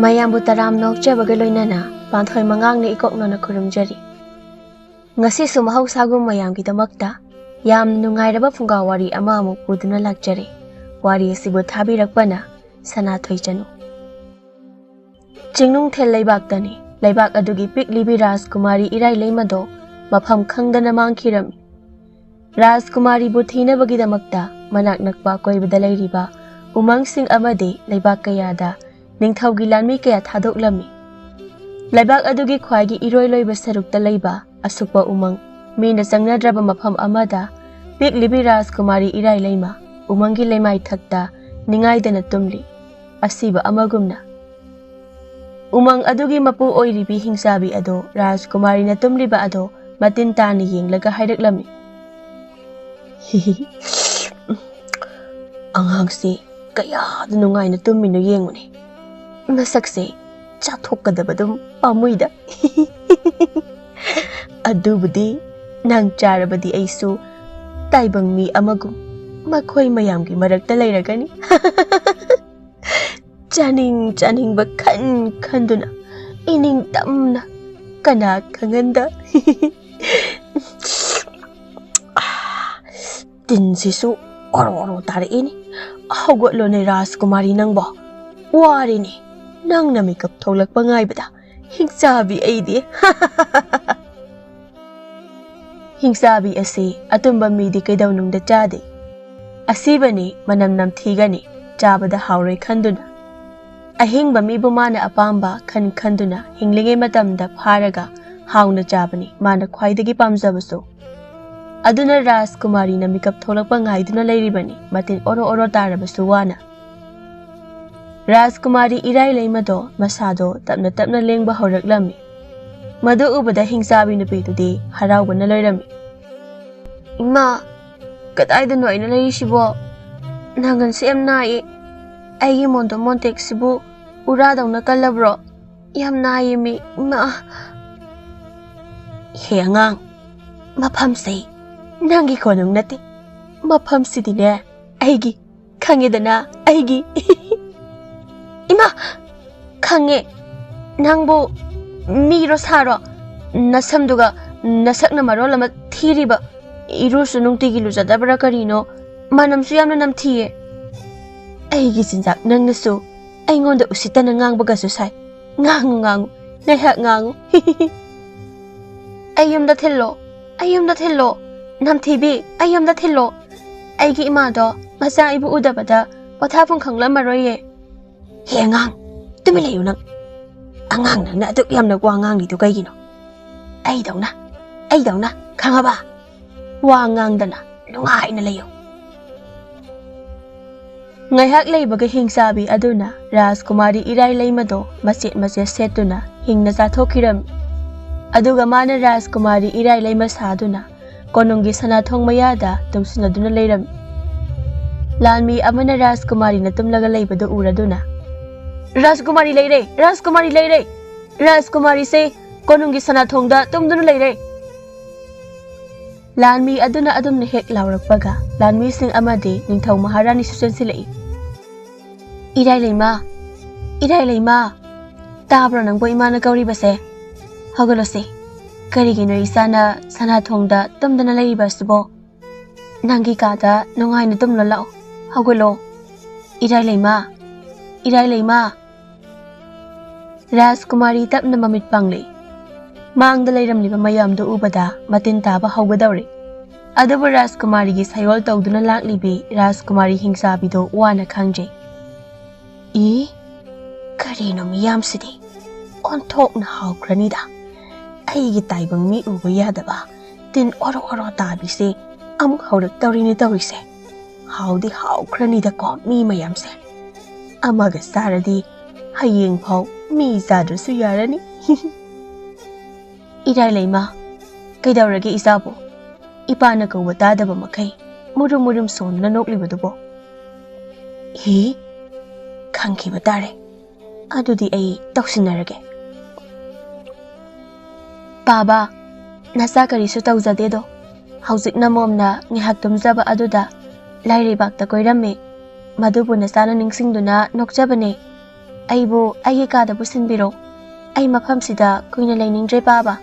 ꯃꯌꯥꯝꯕꯨ ꯇꯔꯥꯝ ꯅꯣꯛꯆꯕꯒ ꯂꯣꯏꯅꯅ ꯄꯥꯟꯊꯣꯏ ꯃꯉꯥꯡꯅ ꯏꯀꯣꯛꯅꯅ ꯈꯨꯔꯨꯝꯖꯔꯤ꯫ ꯉꯁꯤꯁꯨ ꯃꯍꯧꯁꯥꯒꯨꯝ ꯃꯌꯥꯝꯒꯤꯗꯃꯛꯇ ꯌꯥꯝꯅ ꯅꯨꯡꯉꯥꯏꯔꯕ ꯐꯨꯡꯒꯥ ꯋꯥꯔꯤ ꯑꯃ ꯑꯃꯨꯛ ꯄꯨꯗꯨꯅ ꯂꯥꯛꯆꯔꯦ꯫ ꯋꯥꯔꯤ ꯑꯁꯤꯕꯨ ꯊꯥꯕꯤꯔꯛꯄꯅ ꯁꯅꯥꯊꯣꯏ ꯆꯅꯨ꯫ ꯆꯤꯡꯅꯨꯡꯊꯦꯜ ꯂꯩꯕꯥꯛꯇꯅꯤ꯫ ꯂꯩꯕꯥꯛ ꯑꯗꯨꯒꯤ ꯄꯤꯛꯂꯤꯕꯤ ꯔꯥꯖꯀꯨꯃꯥꯔꯤ ꯏꯔꯥꯏꯂꯩꯃꯗꯣ ꯃꯐꯝ ꯈꯪꯗꯅ ꯃꯥꯡꯈꯤꯔꯝꯃꯤ꯫ ꯔꯥꯖꯀꯨꯃꯥꯔꯤꯕꯨ ꯊꯤꯅꯕꯒꯤꯗꯃꯛꯇ ꯃꯅꯥꯛ ꯅꯛꯄ ꯑꯀꯣꯏꯕꯗ ꯂꯩꯔꯤꯕ ꯎꯃꯪꯁꯤꯡ ꯑꯃꯗꯤ ꯂꯩꯕꯥꯛ ꯀꯌꯥꯗ ꯅꯤꯡꯊꯧꯒꯤ ꯂꯥꯟꯃꯤ ꯀꯌꯥ ꯊꯥꯗꯣꯛꯂꯝꯃꯤ꯫ ꯂꯩꯕꯥꯛ ꯑꯗꯨꯒꯤ ꯈ꯭ꯋꯥꯏꯒꯤ ꯏꯔꯣꯏꯂꯣꯏꯕ ꯁꯔꯨꯛꯇ ꯂꯩꯕ ꯑꯁꯨꯛꯄ ꯎꯃꯪ ꯃꯤꯅ ꯆꯪꯅꯗ꯭ꯔꯕ ꯃꯐꯝ ꯑꯃꯗ ꯄꯤꯛꯂꯤꯕꯤ ꯔꯥꯖꯀꯨꯃꯥꯔꯤ ꯏꯔꯥꯏꯂꯩꯃ ꯎꯃꯪꯒꯤ ꯂꯩꯃꯥꯏꯊꯛꯇ ꯅꯤꯡꯉꯥꯏꯗꯅ ꯇꯨꯝꯂꯤ, ꯑꯁꯤꯕ ꯑꯃꯒꯨꯝꯅ꯫ ꯎꯃꯪ ꯑꯗꯨꯒꯤ ꯃꯄꯨ ꯑꯣꯏꯔꯤꯕꯤ ꯍꯤꯡꯆꯥꯕꯤ ꯑꯗꯣ ꯔꯥꯖꯀꯨꯃꯥꯔꯤꯅ ꯇꯨꯝꯂꯤꯕ ꯑꯗꯣ ꯃꯇꯤꯟ ꯇꯥꯅ ꯌꯦꯡꯂꯒ ꯍꯥꯏꯔꯛꯂꯝꯃꯤ꯫ ꯑꯉꯥꯡꯁꯤ ꯀꯌꯥꯗ ꯅꯨꯡꯉꯥꯏꯅ ꯇꯨꯝꯃꯤꯅꯣ ꯌꯦꯡꯉꯨꯅꯦ, ꯃꯁꯛꯁꯦ ꯆꯥꯊꯣꯛꯀꯗꯕꯗꯨꯝ ꯄꯥꯝꯃꯨꯏꯗ꯫ ꯑꯗꯨꯕꯨꯗꯤ ꯅꯪ ꯆꯥꯔꯕꯗꯤ ꯑꯩꯁꯨ ꯇꯥꯏꯕꯪ ꯃꯤ ꯑꯃꯒꯨꯝ ꯃꯈꯣꯏ ꯃꯌꯥꯝꯒꯤ ꯃꯔꯛꯇ ꯂꯩꯔꯒꯅꯤ꯫ ꯆꯥꯅꯤꯡ ꯆꯥꯅꯤꯡꯕ ꯈꯟ ꯈꯟꯗꯨꯅ ꯏꯅꯤꯡ ꯇꯝꯅ ꯀꯅꯥ ꯈꯪꯍꯟꯗ꯫ ꯇꯤꯟꯁꯤꯁꯨ ꯑꯣꯔꯣ ꯑꯣꯔꯣ ꯇꯥꯔꯛꯏꯅꯤ꯫ ꯍꯧꯒꯠꯂꯣꯅꯦ ꯔꯥꯖꯀꯨꯃꯥꯔꯤ ꯅꯪꯕꯣ, ꯋꯥꯔꯦꯅꯦ ꯅꯪꯅ ꯃꯤꯀꯞ ꯊꯣꯛꯂꯛꯄ ꯉꯥꯏꯕꯗ ꯍꯤꯡꯆꯥꯕꯤ ꯑꯩꯗꯤ꯫ ꯍꯤꯡꯆꯥꯕꯤ ꯑꯁꯤ ꯑꯇꯨꯝꯕ ꯃꯤꯗꯤ ꯀꯩꯗꯧꯅꯨꯡꯗ ꯆꯥꯗꯦ꯫ ꯑꯁꯤꯕꯅꯤ ꯃꯅꯝ ꯅꯝꯊꯤꯒꯅꯤ ꯆꯥꯕꯗ ꯍꯥꯎꯔꯣꯏ ꯈꯟꯗꯨꯅ꯫ ꯑꯍꯤꯡꯕ ꯃꯤꯕꯨ ꯃꯥꯅ ꯑꯄꯥꯝꯕ ꯈꯟ ꯈꯟꯗꯨꯅ ꯍꯤꯡꯂꯤꯉꯩ ꯃꯇꯝꯗ ꯐꯥꯔꯒ ꯍꯥꯎꯅ ꯆꯥꯕꯅꯤ ꯃꯥꯅ ꯈ꯭ꯋꯥꯏꯗꯒꯤ ꯄꯥꯝꯖꯕꯁꯨ꯫ ꯑꯗꯨꯅ ꯔꯥꯖꯀꯨꯃꯥꯔꯤꯅ ꯃꯤꯀꯞ ꯊꯣꯛꯂꯛꯄ ꯉꯥꯏꯗꯨꯅ ꯂꯩꯔꯤꯕꯅꯤ ꯃꯇꯤꯟ ꯑꯣꯔꯣ ꯑꯣꯔꯣ ꯇꯥꯔꯕꯁꯨ ꯋꯥꯅ꯫ ꯔꯥꯖꯀꯨꯃꯥꯔꯤ ꯏꯔꯥꯏꯂꯩꯃꯗꯣ ꯃꯁꯥꯗꯣ ꯇꯞꯅ ꯇꯞꯅ ꯂꯦꯡꯕ ꯍꯧꯔꯛꯂꯝꯃꯤ꯫ ꯃꯗꯨ ꯎꯕꯗ ꯍꯤꯡꯆꯥꯕꯤ ꯅꯨꯄꯤꯗꯨꯗꯤ ꯍꯔꯥꯎꯕꯅ ꯂꯣꯏꯔꯝꯃꯤ꯫ ꯏꯃꯥ, ꯀꯗꯥꯏꯗꯅꯣ ꯑꯩꯅ ꯂꯩꯔꯤꯁꯤꯕꯣ? ꯅꯥꯡꯒꯟꯁꯦ ꯌꯥꯝ ꯅꯥꯏꯌꯦ꯫ ꯑꯩꯒꯤ ꯃꯣꯟꯗꯣ ꯃꯣꯟꯇꯦꯛꯁꯤꯕꯨ ꯎꯔꯥꯗꯧꯅ ꯀꯜꯂꯕ꯭ꯔꯣ? ꯌꯥꯝ ꯅꯥꯏꯌꯦꯃꯤ ꯏꯃꯥ꯫ ꯍꯦ ꯑꯉꯥꯡ, ꯃꯐꯝꯁꯦ ꯅꯪꯒꯤ ꯀꯣꯅꯨꯡ ꯅꯠꯇꯦ, ꯃꯐꯝꯁꯤꯗꯤꯅꯦ ꯑꯩꯒꯤ, ꯈꯪꯉꯦꯗꯅ ꯑꯩꯒꯤ꯫ ꯏꯃꯥ, ꯈꯪꯉꯦ, ꯅꯪꯕꯨ ꯃꯤꯔꯣ ꯁꯥꯔꯣ? ꯅꯁꯝꯗꯨꯒ ꯅꯁꯛꯅ ꯃꯔꯣꯜ ꯑꯃ ꯊꯤꯔꯤꯕ, ꯏꯔꯨꯁꯨ ꯅꯨꯡꯇꯤꯒꯤ ꯂꯨꯖꯗꯕ꯭ꯔꯥ ꯀꯔꯤꯅꯣ, ꯃꯅꯝꯁꯨ ꯌꯥꯝꯅ ꯅꯝꯊꯤꯌꯦ꯫ ꯑꯩꯒꯤ ꯆꯤꯟꯖꯥꯛ ꯅꯪꯅꯁꯨ ꯑꯩꯉꯣꯟꯗ ꯎꯁꯤꯠꯇꯅ ꯉꯥꯡꯕꯒꯁꯨ ꯁꯥꯏ꯫ ꯉꯥꯡꯉꯨ ꯉꯥꯡꯉꯨ, ꯉꯥꯏꯍꯥꯛ ꯉꯥꯡꯉꯨ꯫ ꯑꯩ ꯌꯨꯝꯗ ꯊꯤꯜꯂꯣ, ꯑꯩ ꯌꯨꯝꯗ ꯊꯤꯜꯂꯣ, ꯅꯝꯊꯤꯕꯤ ꯑꯩ ꯌꯨꯝꯗ ꯊꯤꯜꯂꯣ꯫ ꯑꯩꯒꯤ ꯏꯃꯥꯗꯣ ꯃꯆꯥ ꯑꯩꯕꯨ ꯎꯗꯕꯗ ꯄꯣꯊꯥꯐꯝ ꯈꯪꯂꯝꯃꯔꯣꯏꯌꯦ꯫ ꯍꯦ ꯑꯉꯥꯡ, ꯇꯨꯃꯤꯟ ꯂꯩꯌꯨ ꯅꯪ꯫ ꯑꯉꯥꯡ ꯅꯪꯅ ꯑꯗꯨꯛ ꯌꯥꯝꯅ ꯋꯥ ꯉꯥꯡꯂꯤꯗꯨ ꯀꯩꯒꯤꯅꯣ? ꯑꯩꯗꯧꯅ ꯈꯪꯉꯕ? ꯋꯥ ꯉꯥꯡꯗꯅ ꯅꯨꯡꯉꯥꯏꯅ ꯂꯩꯌꯨ꯫ ꯉꯥꯏꯍꯥꯛ ꯂꯩꯕꯒ ꯍꯤꯡꯆꯥꯕꯤ ꯑꯗꯨꯅ ꯔꯥꯖꯀꯨꯃꯥꯔꯤ ꯏꯔꯥꯏꯂꯩꯃꯗꯣ ꯃꯆꯦꯠ ꯃꯆꯦꯠ ꯁꯦꯠꯇꯨꯅ ꯍꯤꯡꯅ ꯆꯥꯊꯣꯛꯈꯤꯔꯝꯃꯤ꯫ ꯑꯗꯨꯒ ꯃꯥꯅ ꯔꯥꯖꯀꯨꯃꯥꯔꯤ ꯏꯔꯥꯏꯂꯩꯃ ꯁꯥꯗꯨꯅ ꯀꯣꯅꯨꯡꯒꯤ ꯁꯅꯥꯊꯣꯡ ꯃꯌꯥꯗ ꯇꯨꯝꯁꯤꯟꯅꯗꯨꯅ ꯂꯩꯔꯝꯃꯤ꯫ ꯂꯥꯟꯃꯤ ꯑꯃꯅ ꯔꯥꯖꯀꯨꯃꯥꯔꯤꯅ ꯇꯨꯝꯂꯒ ꯂꯩꯕꯗꯨ ꯎꯔꯗꯨꯅ, ꯔꯥꯖꯀꯨꯃꯥꯔꯤ ꯂꯩꯔꯦ, ꯔꯥꯖꯀꯨꯃꯥꯔꯤ ꯂꯩꯔꯦ, ꯔꯥꯖꯀꯨꯃꯥꯔꯤꯁꯦ ꯀꯣꯅꯨꯡꯒꯤ ꯁꯅꯥꯊꯣꯡꯗ ꯇꯨꯝꯗꯨꯅ ꯂꯩꯔꯦ꯫ ꯂꯥꯟꯃꯤ ꯑꯗꯨꯅ ꯑꯗꯨꯝꯅ ꯍꯦꯛ ꯂꯥꯎꯔꯛꯄꯒ ꯂꯥꯟꯃꯤꯁꯤꯡ ꯑꯃꯗꯤ ꯅꯤꯡꯊꯧ ꯃꯍꯥꯔꯥꯅꯤꯁꯨ ꯆꯦꯟꯁꯤꯜꯂꯛꯏ꯫ ꯏꯔꯥꯏꯂꯩꯃ, ꯏꯔꯥꯏꯂꯩꯃ, ꯇꯥꯕ꯭ꯔꯣ ꯅꯪꯕꯨ ꯏꯃꯥꯅ ꯀꯧꯔꯤꯕꯁꯦ? ꯍꯧꯒꯠꯂꯣꯁꯦ, ꯀꯔꯤꯒꯤꯅꯣ ꯏꯆꯥꯅ ꯁꯅꯥꯊꯣꯡꯗ ꯇꯨꯝꯗꯅ ꯂꯩꯔꯤꯕ ꯑꯁꯤꯕꯣ? ꯅꯪꯒꯤ ꯀꯥꯗ ꯅꯨꯡꯉꯥꯏꯅ ꯇꯨꯝꯂꯣ ꯂꯥꯛꯑꯣ, ꯍꯧꯒꯠꯂꯣ꯫ ꯏꯔꯥꯏꯂꯩꯃ, ꯏꯔꯥꯏꯂꯩꯃ꯫ ꯔꯥꯖꯀꯨꯃꯥꯔꯤ ꯇꯞꯅ ꯃꯃꯤꯠ ꯄꯥꯡꯂꯛꯏ꯫ ꯃꯥꯡꯗ ꯂꯩꯔꯝꯂꯤꯕ ꯃꯌꯥꯝꯗꯨ ꯎꯕꯗ ꯃꯇꯤꯟ ꯇꯥꯕ ꯍꯧꯒꯗꯧꯔꯦ꯫ ꯑꯗꯨꯕꯨ ꯔꯥꯖꯀꯨꯃꯥꯔꯤꯒꯤ ꯁꯥꯌꯣꯜ ꯇꯧꯗꯨꯅ ꯂꯥꯛꯂꯤꯕꯤ ꯔꯥꯖꯀꯨꯃꯥꯔꯤ ꯍꯤꯡꯆꯥꯕꯤꯗꯣ ꯋꯥꯅ ꯈꯥꯡꯖꯩ꯫ ꯀꯔꯤꯅꯣ ꯃꯤꯌꯥꯝꯁꯤꯗꯤ? ꯑꯣꯟꯊꯣꯛꯅ ꯍꯥꯎꯈ꯭ꯔꯅꯤꯗ꯫ ꯑꯩꯒꯤ ꯇꯥꯏꯕꯪ ꯃꯤ ꯎꯕ ꯌꯥꯗꯕ ꯇꯤꯟ ꯑꯣꯔꯣ ꯑꯣꯔꯣ ꯇꯥꯕꯤꯁꯦ ꯑꯃꯨꯛ ꯍꯧꯔꯛꯇꯧꯔꯤꯅꯦ ꯇꯧꯔꯤꯁꯦ꯫ ꯍꯥꯎꯗꯤ ꯍꯥꯎꯈ꯭ꯔꯅꯤꯗꯀꯣ ꯃꯤ ꯃꯌꯥꯝꯁꯦ꯫ ꯑꯃꯒ ꯆꯥꯔꯗꯤ ꯍꯌꯦꯡ ꯐꯥꯎ ꯃꯤ ꯆꯥꯗ꯭ꯔꯁꯨ ꯌꯥꯔꯅꯤ꯫ ꯏꯔꯥꯏꯂꯩꯃ, ꯀꯩꯗꯧꯔꯒꯦ ꯏꯆꯥꯕꯨ? ꯏꯄꯥꯅ ꯀꯧꯕ ꯇꯥꯗꯕ ꯃꯈꯩ ꯃꯨꯔꯨꯝ ꯃꯨꯔꯨꯝ ꯁꯣꯟꯗꯨꯅ ꯅꯣꯛꯂꯤꯕꯗꯨꯕꯣ? ꯈꯪꯈꯤꯕ ꯇꯥꯔꯦ, ꯑꯗꯨꯗꯤ ꯑꯩ ꯇꯧꯁꯤꯟꯅꯔꯒꯦ꯫ ꯄꯥꯕ, ꯅꯆꯥ ꯀꯔꯤꯁꯨ ꯇꯧꯖꯗꯦꯗꯣ꯫ ꯍꯧꯖꯤꯛꯅ ꯃꯣꯝꯅ ꯉꯥꯏꯍꯥꯛ ꯇꯨꯝꯖꯕ ꯑꯗꯨꯗ ꯂꯥꯏꯔꯩꯕꯥꯛꯇ ꯀꯣꯏꯔꯝꯃꯦ, ꯃꯗꯨꯕꯨ ꯅꯆꯥꯅ ꯅꯤꯡꯁꯤꯡꯗꯨꯅ ꯅꯣꯛꯆꯕꯅꯦ꯫ ꯑꯩꯕꯨ ꯑꯩꯒꯤ ꯀꯥꯗ ꯄꯨꯁꯤꯟꯕꯤꯔꯣ ꯑꯩ ꯃꯐꯝꯁꯤꯗ ꯀꯨꯏꯅ ꯂꯩꯅꯤꯡꯗ꯭ꯔꯦ ꯄꯥꯕ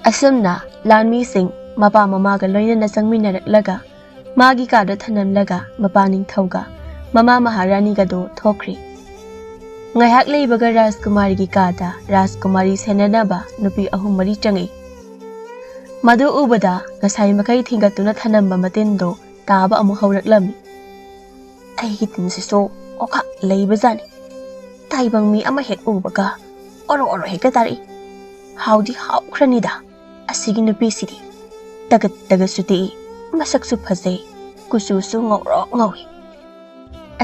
ꯑꯁꯨꯝꯅ ꯂꯥꯟꯃꯤꯁꯤꯡ ꯃꯄꯥ ꯃꯃꯥꯒ ꯂꯣꯏꯅꯅ ꯆꯪꯃꯤꯟꯅꯔꯛꯂꯒ ꯃꯥꯒꯤ ꯀꯥꯗ ꯊꯅꯝꯂꯒ ꯃꯄꯥ ꯅꯤꯡꯊꯧꯒ ꯃꯃꯥ ꯃꯍꯥꯔꯥꯅꯤꯒꯗꯣ ꯊꯣꯛꯈ꯭ꯔꯤ ꯉꯥꯏꯍꯥꯛ ꯂꯩꯕꯒ ꯔꯥꯖꯀꯨꯃꯥꯔꯤꯒꯤ ꯀꯥꯗ ꯔꯥꯖꯀꯨꯃꯥꯔꯤ ꯁꯦꯟꯅꯅꯕ ꯅꯨꯄꯤ 3-4 ꯆꯪꯉꯤ ꯃꯗꯨ ꯎꯕꯗ ꯉꯁꯥꯏ ꯃꯈꯩ ꯊꯤꯡꯒꯠꯇꯨꯅ ꯊꯅꯝꯕ ꯃꯇꯤꯟꯗꯣ ꯇꯥꯕ ꯑꯃꯨꯛ ꯍꯧꯔꯛꯂꯝꯃꯤ ꯑꯩꯒꯤ ꯇꯤꯟꯁꯤꯁꯨ ꯑꯣꯈꯥꯛ ꯂꯩꯕꯖꯥꯠꯅꯤ ꯇꯥꯏꯕꯪ ꯃꯤ ꯑꯃ ꯍꯦꯛ ꯎꯕꯒ ꯑꯣꯔꯣ ꯑꯣꯔꯣ ꯍꯦꯛꯇ ꯇꯥꯔꯛꯏ ꯍꯥꯎꯗꯤ ꯍꯥꯎꯈ꯭ꯔꯅꯤꯗ ꯑꯁꯤꯒꯤ ꯅꯨꯄꯤꯁꯤꯗꯤ ꯇꯒꯠ ꯇꯒꯠꯁꯨ ꯇꯦꯛꯏ ꯃꯁꯛꯁꯨ ꯐꯖꯩ ꯀꯨꯆꯨꯁꯨ ꯉꯧꯔꯣꯛ ꯉꯧꯏ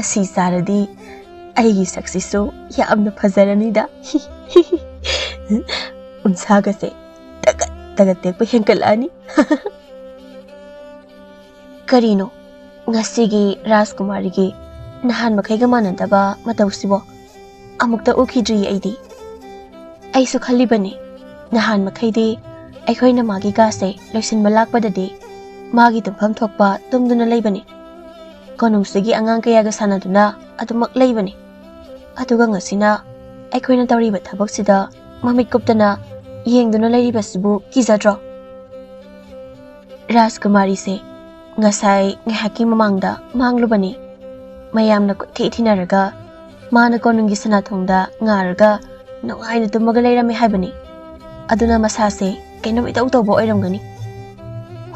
ꯑꯁꯤ ꯆꯥꯔꯗꯤ ꯑꯩꯒꯤ ꯁꯛꯁꯤꯁꯨ ꯌꯥꯝꯅ ꯐꯖꯔꯅꯤꯗ ꯎꯟꯁꯥꯒꯁꯦ ꯇꯒꯠ ꯇꯒꯠ ꯇꯦꯛꯄ ꯍꯦꯟꯀꯠꯂꯛꯑꯅꯤ ꯀꯔꯤꯅꯣ ngasi ꯔꯥꯖꯀꯨꯃꯥꯔꯤꯒꯤ ꯅꯍꯥꯟ ꯃꯈꯩꯒ ꯃꯥꯟꯅꯗꯕ ꯃꯇꯧꯁꯤꯕꯣ ꯑꯃꯨꯛꯇ ꯎꯈꯤꯗ꯭ꯔꯤ ꯑꯩꯁꯨ ꯈꯜꯂꯤꯕꯅꯤ ꯅꯍꯥꯟ ꯃꯈꯩꯗꯤ ꯑꯩꯈꯣꯏꯅ ꯃꯥꯒꯤ ꯀꯥꯁꯦ ꯂꯣꯏꯁꯤꯟꯕ ꯂꯥꯛꯄꯗꯗꯤ ꯃꯥꯒꯤ ꯇꯨꯝꯐꯝ ꯊꯣꯛꯄ ꯇꯨꯝꯗꯨꯅ ꯂꯩꯕꯅꯤ ꯀꯣꯅꯨꯡꯁꯤꯒꯤ ꯑꯉꯥꯡ ꯀꯌꯥꯒ ꯁꯥꯟꯅꯗꯨꯅ ꯑꯗꯨꯃꯛ ꯂꯩꯕꯅꯤ ꯑꯗꯨꯒ ꯉꯁꯤꯅ ꯑꯩꯈꯣꯏꯅ ꯇꯧꯔꯤꯕ ꯊꯕꯛꯁꯤꯗ ꯃꯃꯤꯠ ꯀꯨꯞꯇꯅ ꯌꯦꯡꯗꯨꯅ ꯂꯩꯔꯤꯕꯁꯤꯕꯨ ꯀꯤꯖꯗ꯭ꯔꯣ ꯔꯥꯖꯀꯨꯃꯥꯔꯤꯁꯦ ngасai ngahaki mamangda manglubani mayamna kuthi thinaraga mana konungi sanathongda ngaraga nongaina tumaga leirame haibani aduna masase kainom itau tawbo oiramgani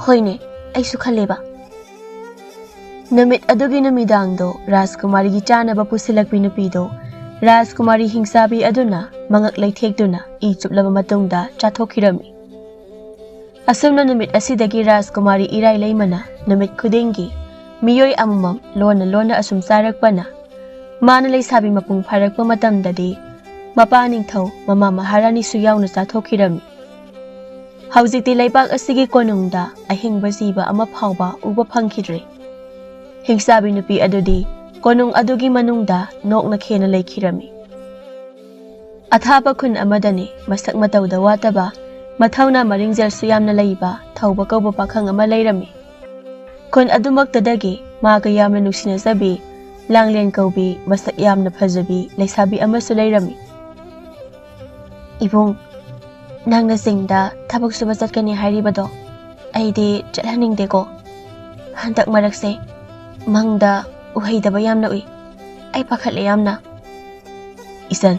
hoine aisu khaleba namit adugi namidangdo Rajkumari gi chanaba pusilakpi nupido Rajkumari hingsabi aduna mangak leithekduna I chuplaba matungda chathokirami asumna namit asidagi Rajkumari irai leimana namit khudingi miyoi amam lona asum sarakpana mana leisabi mapung pharakpa matamdadi mapa ningthau mama maharani su yauna chathokirami haujikti leibak asigi konungda ahingba jiba ama phawba uba phangkhidre hingsabi nupi adudi konung adugi manungda nokna khena leikhirami athaba khun amadani masak matauda wataba mathawna maringjal su yamna leiba thauba kauba pakhang ama leirami kon adumaktadagi maga yamna nuksinajabi langlen kaubi masak yamna phajabi leisabi amasu leirami ibung nangna singda thabak suba chatkani hairibado aidi chathaningdeko handak marakse mangda uhaidaba yamna ui ai pakhatle yamna isan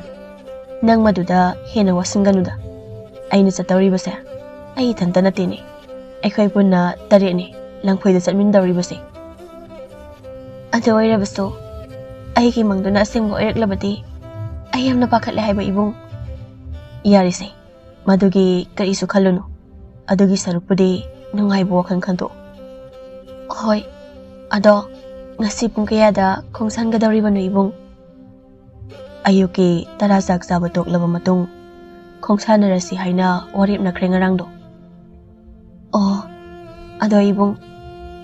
nang maduda hena wasinganuda aina chatawribase ai thanta natene aikhoi punna tareni langphoida chatmin dawribase ado oirabaso aigi mangduna asingbo oiraklabadi ai yamna pakhatle haiba ibung yarise madugi karisu khallunu adugi sarupudi nungaibo wakhan khanto hoi ado ngasi pung kayada khongsangadawribanu ibung ayuki tarazak jaba toklaba matung khongsanarasi haina waripna khrengarangdo oh ado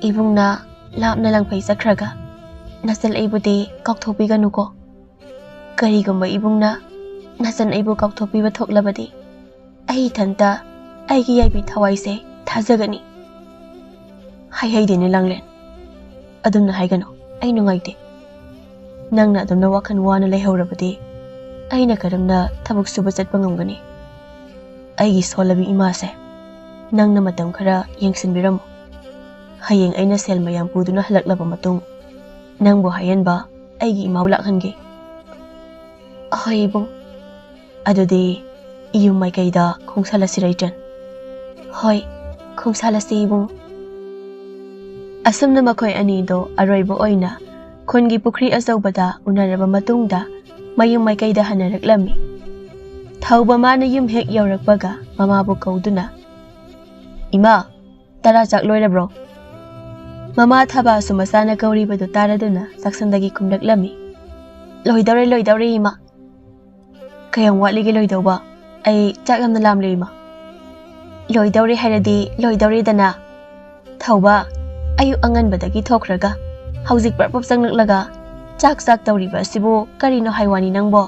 ibungna lapna langphai chakhraga nasal aibudi kaukthopiganu ko karigumba ibungna nasan aibu kaukthopiba thoklabadi ai thanta aigi yaibi thawaise thajagani haidini langlen adumna haigano ai nungaite nangna adumna wakhan wana leihorabadi aina karamna thabuk suba chatpa ngamgani aigi solabi imase nangna matam khara yengsinbiramu hayeng aina sel mayam puduna halaklaba matung nangbo hayenba aigi imau lakhange ahibung adudi iyum mai kaida khongsalasi raitan hoi khongsalasi ibung asumna makhoi ani do aroibo oina khongi pukhri azaubada unaraba matungda mayum mai kaida hanaraklami thauba mana yum hek yaurakpaga mamabu kauduna ima tara jak loirabro mama thaba sumasana kauribadu taraduna saksandagi kumlaklami loidare ima kayang watlige loidawba ai chak yamna lamle ima loidawre hairadi loidawre dana thauba ayu anganbadagi thokraga haujik parpop changlaklaga chak tawriba sibu karino haiwani nangbo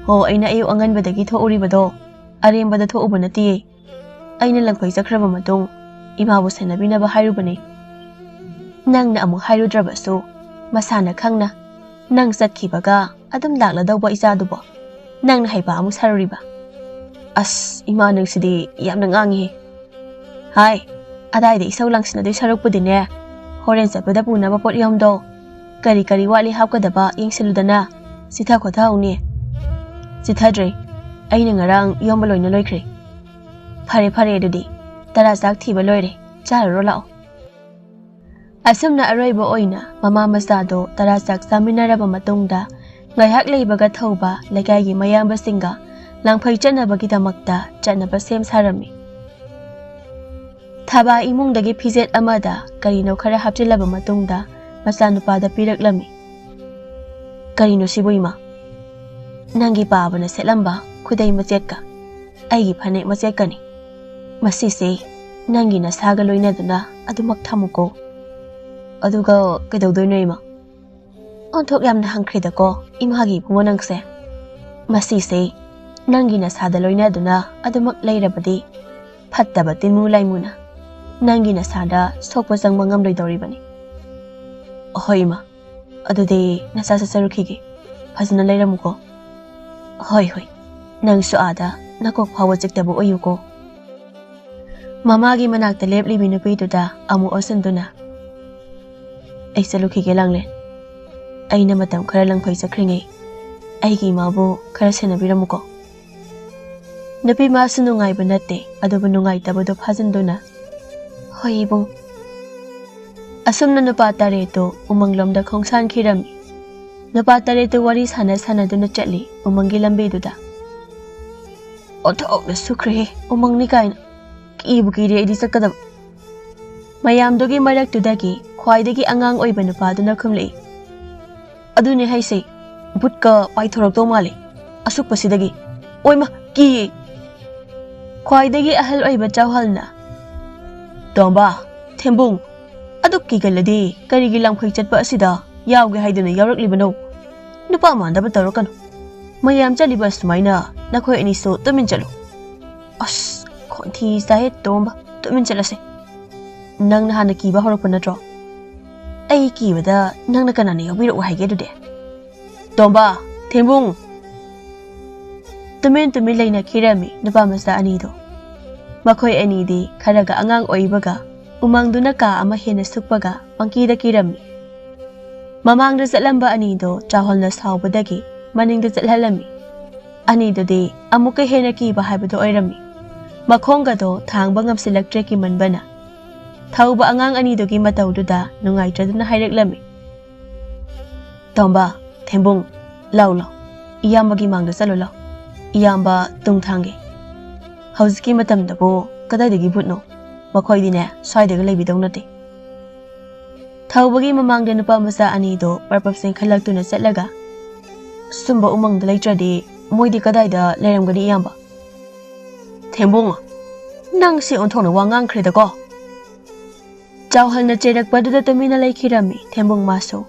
ho aina ayu anganbadagi thouribado arembada thoubana nati aina langphai chakraba matung imabu senabinaba hairubani nangna amu hairudrabasu masana khangna Nang satkibaga adum lakladawba ichadubo nangna haiba amu saruriba as ima nangsidi yamna ngangi hai adai de isau langsina de sarukpudine horen chapeda punaba pot yamdo kari kari wali hapkadaba yengsiludana sitha khotha uni sithadre aina ngarang yomba loina loikre phare phare adudi tara sak thiba loire chararo lao asumna araiba oina mama masado tara sak saminaraba matungda ngaihak leibaga thauba legaigi mayamba singa langphai chanabagi damakta chanaba sem sarami thaba imungdagi phijet amada karino khara hapchilaba matungda masanupada piraklami karino sibuima nangi babana selamba khudai machekka aigi phane machekani masise nangi na saga loinaduna adumak thamuko aduga kedawdoino ima onthok yamna hangkhridako imagi bumonangse masise nangi na sada loinaduna adumak leirabadi phattaba tinmu laimuna nangi na sada sokpa jangma ngamloidoribani hoima adudi nasa sasarukhige phajana leiramuko hoi nangsu ada nakok phawa chiktabu oyuko mamagi manakta leplibi nupiduda amu osunduna aisalukhige langle aina matam khara langphai chakhringai aigi mabu khara senabiramuko nupi ma sunungai banate adubu nungai tabado phajanduna hoi bung asumna nupa tare to umanglomda khongsan khirami nupa tare to wari sana duna chatli umangi lambe duda othok na sukre umangni kaina kibu kiri idi sakadab mayam dogi marak tudagi khwaidagi angang oiba nupa duna khumlei aduni haise butka paithorok to male asuk pasidagi oima ki khwaidagi ahal oiba chawhalna tomba thembung aduk ki galadi karigi langphai chatpa asida yawge haiduna yawraklibano nupa mandaba tarokano mayam chaliba sumaina nakhoi ani so tumin chalo as khonthi sahe tomba tumin chalase nang hana kiba horopna natro ai kibada nang na kanani yobiro haige dude tomba thembung tumin leina khirami nupa masa ani do makhoi ani di kharaga angang oibaga umangduna ka ama hena sukpaga pangkida kirami mamangda chatlamba ani do chawhalna sawbadagi maningda chathalami ani do de amuka hena ki ba haibado oirami makhonga do thangba ngamsilaktre ki manbana thauba angang ani do gi matawduda nungai traduna haireklami tomba thembung laulo iyamba gi mangda chalolo iyamba tungthange hauski matamda bo kadaidagi butno makhoidine swaidega leibidong nate thawbagi mamangda nupa masa ani do parpap sing khalaktuna chatlaga sumba umangda leitradi moidi kadaida leiramgani iyamba thembung nang si onthona wangang khreda ko chawhalna cherakpaduda tumina leikhirami thembung maso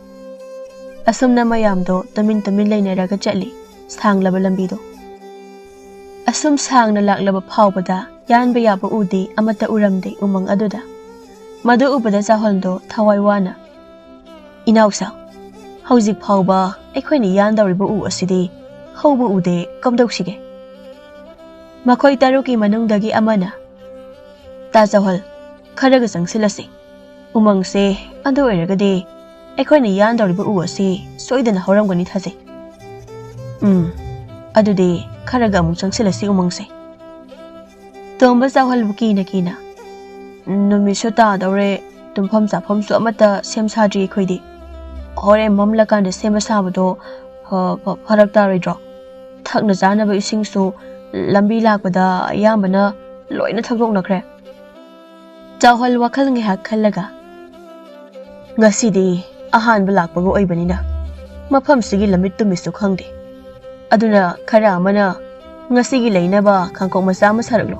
asumna mayamdo tumin leinaraga chatli sanglaba lambido asum sangna laklaba phawbada yanba yaba udi amata uramde umang aduda madu ubada chawhaldo thawai wana inausa hauzik phawba aikhoini yandawriba u asidi hauba ude kamdauksige makhoi taruki manungdagi amana ta chawhal kharaga changsilasi umangse adu oiragadi aikhoini yandawriba u asi soidana horamgani thaje adudi kharaga amuk changsilasi umangse tomba chawhal bukina kina numiso ta daure tumpham chafam su amata sem sadri khoidi hore mamla kan sema sabado farak taroidro thakna janaba ising su lambi lakpada yambana loina thakdoknakre chawhal wakhal nge hak khallaga ngasidi ahan balakpago oibanina mafam sigi lamit tumisu khangde aduna khara amana ngasigi leinaba khangkok macha ma saraklo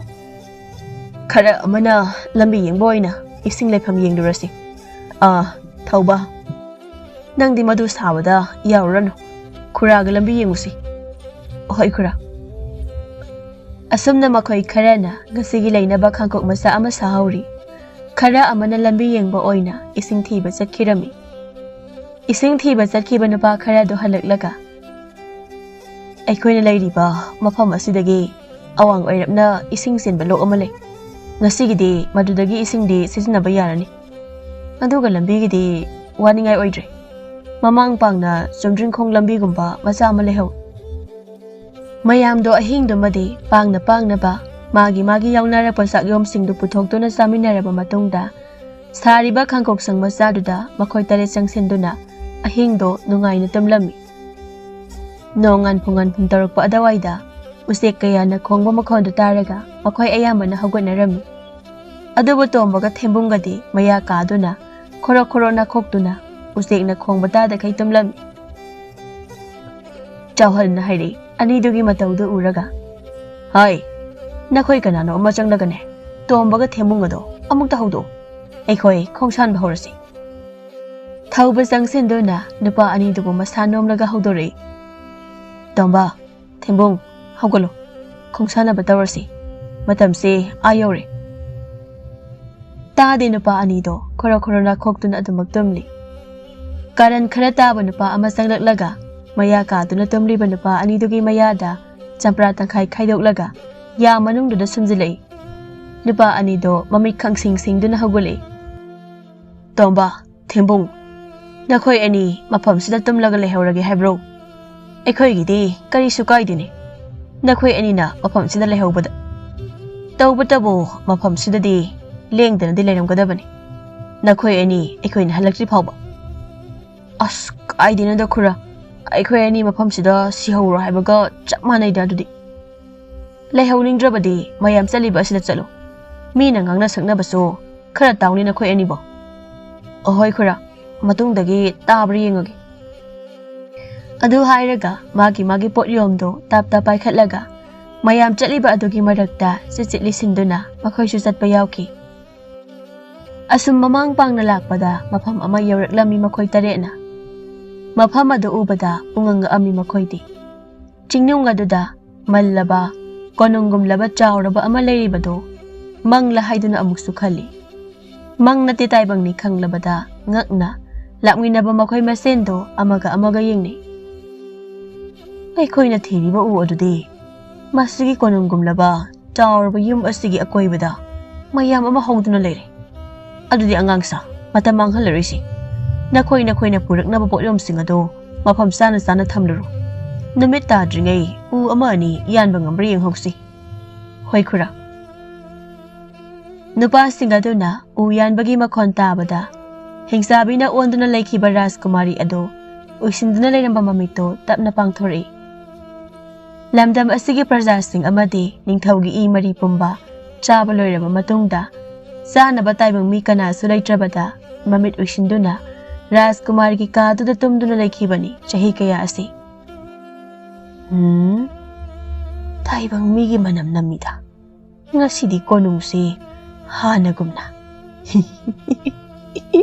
khara amana lambi yengboina ising lepham yengdurasi thauba nangdi madu sabada yawrano khuraga lambi yengusi hoi khura asumna makhoi kharana ngasigi leinaba khangkok macha ama sahauri khara amana lambi yengba oina ising thiba chakhirami Ising thiba chatkiba nupa kharadu halaklaga ꯑꯩꯈꯣꯏꯅ ꯂꯩꯔꯤꯕ ꯃꯐꯝ ꯑꯁꯤꯗꯒꯤ ꯑꯋꯥꯡ ꯑꯣꯏꯔꯞꯅ ꯏꯁꯤꯡ ꯆꯦꯟꯕ ꯂꯣꯛ ꯑꯃ ꯂꯩ꯫ ꯉꯁꯤꯒꯤꯗꯤ ꯃꯗꯨꯗꯒꯤ ꯏꯁꯤꯡꯗꯤ ꯁꯤꯖꯤꯟꯅꯕ ꯌꯥꯔꯅꯤ꯫ ꯑꯗꯨꯒ ꯂꯝꯕꯤꯒꯤꯗꯤ ꯋꯥꯅꯤꯡꯉꯥꯏ ꯑꯣꯏꯗ꯭ꯔꯦ꯫ ꯃꯃꯥꯡ ꯄꯥꯡꯅ ꯆꯨꯝꯗ꯭ꯔꯤꯡꯈꯣꯡ ꯂꯝꯕꯤꯒꯨꯝꯕ ꯃꯆꯥ ꯑꯃ ꯂꯩꯍꯧꯏ꯫ ꯃꯌꯥꯝꯗꯣ ꯑꯍꯤꯡꯗꯨꯃꯗꯤ ꯄꯥꯡꯅꯕ ꯃꯥꯒꯤ ꯌꯥꯎꯅꯔꯛꯄ ꯆꯥꯛꯌꯣꯝꯁꯤꯡꯗꯨ ꯄꯨꯊꯣꯛꯇꯨꯅ ꯆꯥꯃꯤꯟꯅꯔꯕ ꯃꯇꯨꯡꯗ ꯁꯥꯔꯤꯕ ꯈꯥꯡꯀꯣꯛꯁꯪ ꯃꯆꯥꯗꯨꯗ ꯃꯈꯣꯏ 8 ꯆꯪꯁꯤꯟꯗꯨꯅ ꯑꯍꯤꯡꯗꯣ ꯅꯨꯡꯉꯥꯏꯅ ꯇꯨꯝꯂꯝꯃꯤ꯫ ꯅꯣꯡ ꯉꯥꯟꯐꯨꯡ ꯇꯧꯔꯛꯄ ꯑꯗꯨꯋꯥꯏꯗ ꯎꯆꯦꯛ ꯀꯌꯥꯅ ꯈꯣꯡꯕ ꯃꯈꯣꯟꯗꯨ ꯇꯥꯔꯒ ꯃꯈꯣꯏ ꯑꯌꯥꯝꯕꯅ ꯍꯧꯒꯠꯅꯔꯝꯃꯤ꯫ ꯑꯗꯨꯕꯨ ꯇꯣꯝꯕꯒ ꯊꯦꯝꯕꯨꯡꯒꯗꯤ ꯃꯌꯥ ꯀꯥꯗꯨꯅ ꯈꯣꯔꯣ ꯅꯥꯈꯣꯛꯇꯨꯅ ꯎꯆꯦꯛꯅ ꯈꯣꯡꯕ ꯇꯥꯗꯈꯩ ꯇꯨꯝꯂꯝꯃꯤ꯫ ꯆꯥꯎꯍꯜꯅ ꯍꯥꯏꯔꯛꯏ ꯑꯅꯤꯗꯨꯒꯤ ꯃꯇꯧꯗꯨ ꯎꯔꯒ, "ꯍꯥꯏ, ꯅꯈꯣꯏ ꯀꯅꯥꯅꯣ ꯑꯃ ꯆꯪꯂꯒꯅꯦ ꯇꯣꯝꯕꯒ ꯊꯦꯝꯕꯨꯡꯒꯗꯣ ꯑꯃꯨꯛꯇ ꯍꯧꯗꯣꯛꯎ, ꯑꯩꯈꯣꯏ ꯈꯣꯡꯁꯥꯟꯕ ꯍꯧꯔꯁꯤ꯫" ꯊꯧꯕ ꯆꯪꯁꯤꯟꯗꯨꯅ ꯅꯨꯄꯥ ꯑꯅꯤꯗꯨꯕꯨ ꯃꯁꯥ ꯅꯣꯝꯂꯒ ꯍꯧꯗꯣꯔꯛꯏ꯫ "ꯇꯣꯝꯕ, ꯊꯦꯝꯕꯨꯡ, ꯍꯧꯒꯠꯂꯣ, ꯈꯣꯡꯁꯥꯟꯅꯕ ꯇꯧꯔꯁꯤ, ꯃꯇꯝꯁꯦ ꯑꯥ ꯌꯧꯔꯦ꯫" ꯇꯥꯗꯦ ꯅꯨꯄꯥ ꯑꯅꯤꯗꯣ ꯈꯣꯔꯣ ꯅꯥꯈꯣꯛꯇꯨꯅ ꯑꯗꯨꯃꯛ ꯇꯨꯝꯂꯤ꯫ ꯀꯥꯔꯟ ꯈꯔ ꯇꯥꯕ ꯅꯨꯄꯥ ꯑꯃ ꯆꯪꯂꯛꯂꯒ ꯃꯌꯥ ꯀꯥꯗꯨꯅ ꯇꯨꯝꯂꯤꯕ ꯅꯨꯄꯥ ꯑꯅꯤꯗꯨꯒꯤ ꯃꯌꯥꯗ ꯆꯝꯄ꯭ꯔꯥ ꯇꯪꯈꯥꯏ ꯈꯥꯏꯗꯣꯛꯂꯒ ꯌꯥ ꯃꯅꯨꯡꯗꯨꯗ ꯁꯨꯝꯖꯤꯜꯂꯛꯏ꯫ ꯅꯨꯄꯥ ꯑꯅꯤꯗꯣ ꯃꯃꯤꯠ ꯈꯪꯁꯤꯡ ꯍꯧꯒꯠꯂꯛꯏ꯫ "ꯇꯣꯝꯕ, ꯊꯦꯝꯕꯨꯡ, ꯅꯈꯣꯏ ꯑꯅꯤ ꯃꯐꯝꯁꯤꯗ ꯇꯨꯝꯂꯒ ꯂꯩꯍꯧꯔꯒꯦ ꯍꯥꯏꯕ꯭ꯔꯣ? ꯑꯩꯈꯣꯏꯒꯤꯗꯤ ꯀꯔꯤꯁꯨ ꯀꯥꯏꯗꯦꯅꯦ, ꯅꯈꯣꯏ ꯑꯅꯤꯅ ꯃꯐꯝꯁꯤꯗ ꯂꯩꯍꯧꯕꯗ꯫ ꯇꯧꯕꯇꯕꯨ ꯃꯐꯝꯁꯤꯗꯗꯤ ꯂꯦꯡꯗꯅꯗꯤ ꯂꯩꯔꯝꯒꯗꯕꯅꯤ, ꯅꯈꯣꯏ ꯑꯅꯤ ꯑꯩꯈꯣꯏꯅ ꯍꯜꯂꯛꯇ꯭ꯔꯤ ꯐꯥꯎꯕ." "ꯑꯁ, ꯀꯥꯏꯗꯦꯅꯣꯗ ꯈꯨꯔꯥ, ꯑꯩꯈꯣꯏ ꯑꯅꯤ ꯃꯐꯝꯁꯤꯗ ꯁꯤꯍꯧꯔꯣ ꯍꯥꯏꯕꯒ ꯆꯞ ꯃꯥꯟꯅꯩꯗ ꯑꯗꯨꯗꯤ꯫ ꯂꯩꯍꯧꯅꯤꯡꯗ꯭ꯔꯕꯗꯤ ꯃꯌꯥꯝ ꯆꯠꯂꯤꯕ ꯑꯁꯤꯗ ꯆꯠꯂꯨ, ꯃꯤꯅ ꯉꯥꯡꯅ ꯁꯛꯅꯕꯁꯨ ꯈꯔ ꯇꯥꯎꯅꯤ ꯅꯈꯣꯏ ꯑꯅꯤꯕꯣ." "ꯑꯍꯣꯏ ꯈꯨꯔꯥ, ꯃꯇꯨꯡꯗꯒꯤ ꯇꯥꯕ꯭ꯔꯥ ꯌꯦꯡꯉꯒꯦ꯫" ꯑꯗꯨ ꯍꯥꯏꯔꯒ ꯃꯥꯒꯤ ꯄꯣꯠꯌꯣꯝꯗꯣ ꯇꯞ ꯄꯥꯏꯈꯠꯂꯒ ꯃꯌꯥꯝ ꯆꯠꯂꯤꯕ ꯑꯗꯨꯒꯤ ꯃꯔꯛꯇ ꯆꯤꯠ ꯂꯤꯁꯤꯟꯗꯨꯅ ꯃꯈꯣꯏꯁꯨ ꯆꯠꯄ ꯌꯥꯎꯈꯤ꯫ ꯑꯁꯨꯝ ꯃꯃꯥꯡ ꯄꯥꯡꯅ ꯂꯥꯛꯄꯗ ꯃꯐꯝ ꯑꯃ ꯌꯧꯔꯛꯂꯝꯃꯤ ꯃꯈꯣꯏ 8ꯅ꯫ ꯃꯐꯝ ꯑꯗꯨ ꯎꯕꯗ ꯄꯨꯡꯉꯛꯑꯝꯃꯤ ꯃꯈꯣꯏꯗꯤ꯫ ꯆꯤꯡꯅꯨꯡ ꯑꯗꯨꯗ ꯃꯜꯂꯕ ꯀꯣꯅꯨꯡꯒꯨꯝꯂꯕ ꯆꯥꯎꯔꯕ ꯑꯃ ꯂꯩꯔꯤꯕꯗꯣ ꯃꯪꯂ ꯍꯥꯏꯗꯨꯅ ꯑꯃꯨꯛꯁꯨ ꯈꯜꯂꯤ꯫ ꯃꯪ ꯅꯠꯇꯦ ꯇꯥꯏꯕꯪꯅꯤ ꯈꯪꯂꯕꯗ ꯉꯛꯅ ꯂꯥꯛꯃꯤꯟꯅꯕ ꯃꯈꯣꯏ ꯃꯁꯦꯟꯗꯣ ꯑꯃꯒ ꯌꯦꯡꯅꯩ꯫ "ꯑꯩꯈꯣꯏꯅ ꯊꯤꯔꯤꯕ ꯎ ꯑꯗꯨꯗꯤ ꯃꯁꯤꯒꯤ ꯀꯣꯅꯨꯡꯒꯨꯝꯂꯕ ꯆꯥꯎꯔꯕ ꯌꯨꯝ ꯑꯁꯤꯒꯤ ꯑꯀꯣꯏꯕꯗ ꯃꯌꯥꯝ ꯑꯃ ꯍꯧꯗꯨꯅ ꯂꯩꯔꯦ꯫ ꯑꯗꯨꯗꯤ ꯑꯉꯥꯡꯁꯥ, ꯃꯇꯝ ꯃꯥꯡꯍꯜꯂꯔꯣꯏꯁꯤ, ꯅꯈꯣꯏꯅ ꯄꯨꯔꯛꯅꯕ ꯄꯣꯠꯌꯣꯝꯁꯤꯡ ꯑꯗꯨ ꯃꯐꯝ ꯆꯥꯅ ꯊꯝꯂꯨꯔꯣ꯫ ꯅꯨꯃꯤꯠ ꯇꯥꯗ꯭ꯔꯤꯉꯩ ꯎ ꯑꯃ ꯑꯅꯤ ꯌꯥꯟꯕ ꯉꯝꯕ꯭ꯔꯥ ꯌꯦꯡꯍꯧꯁꯤ." "ꯍꯣꯏ ꯈꯨꯔꯥ." ꯅꯨꯄꯥꯁꯤꯡ ꯑꯗꯨꯅ ꯎ ꯌꯥꯟꯕꯒꯤ ꯃꯈꯣꯟ ꯇꯥꯕꯗ ꯍꯤꯡꯆꯥꯕꯤꯅ ꯑꯣꯟꯗꯨꯅ ꯂꯩꯈꯤꯕ ꯔꯥꯖꯀꯨꯃꯥꯔꯤ ꯑꯗꯨ ꯎꯏꯁꯤꯟꯗꯨꯅ ꯂꯩꯔꯝꯕ ꯃꯃꯤꯠꯇꯣ ꯇꯞꯅ ꯄꯥꯡꯊꯣꯔꯛꯏ꯫ ꯂꯝꯗꯝ ꯑꯁꯤꯒꯤ ꯄ꯭ꯔꯖꯥꯁꯤꯡ ꯑꯃꯗꯤ ꯅꯤꯡꯊꯧꯒꯤ ꯏ ꯃꯔꯤ ꯄꯨꯝꯕ ꯆꯥꯕ ꯂꯣꯏꯔꯕ ꯃꯇꯨꯡꯗ ꯆꯥꯅꯕ ꯇꯥꯏꯕꯪ ꯃꯤ ꯀꯅꯥꯁꯨ ꯂꯩꯇ꯭ꯔꯕꯗ ꯃꯃꯤꯠ ꯎꯏꯁꯤꯟꯗꯨꯅ ꯔꯥꯖꯀꯨꯃꯥꯔꯤꯒꯤ ꯀꯥꯗꯨꯗ ꯇꯨꯝꯗꯨꯅ ꯂꯩꯈꯤꯕꯅꯤ ꯆꯍꯤ ꯀꯌꯥ ꯑꯁꯤ꯫ "ꯇꯥꯏꯕꯪ ꯃꯤꯒꯤ ꯃꯅꯝ ꯅꯝꯃꯤꯗ, ꯉꯁꯤꯗꯤ ꯀꯣꯅꯨꯡꯁꯤ ꯍꯥꯟꯅꯒꯨꯝꯅ꯫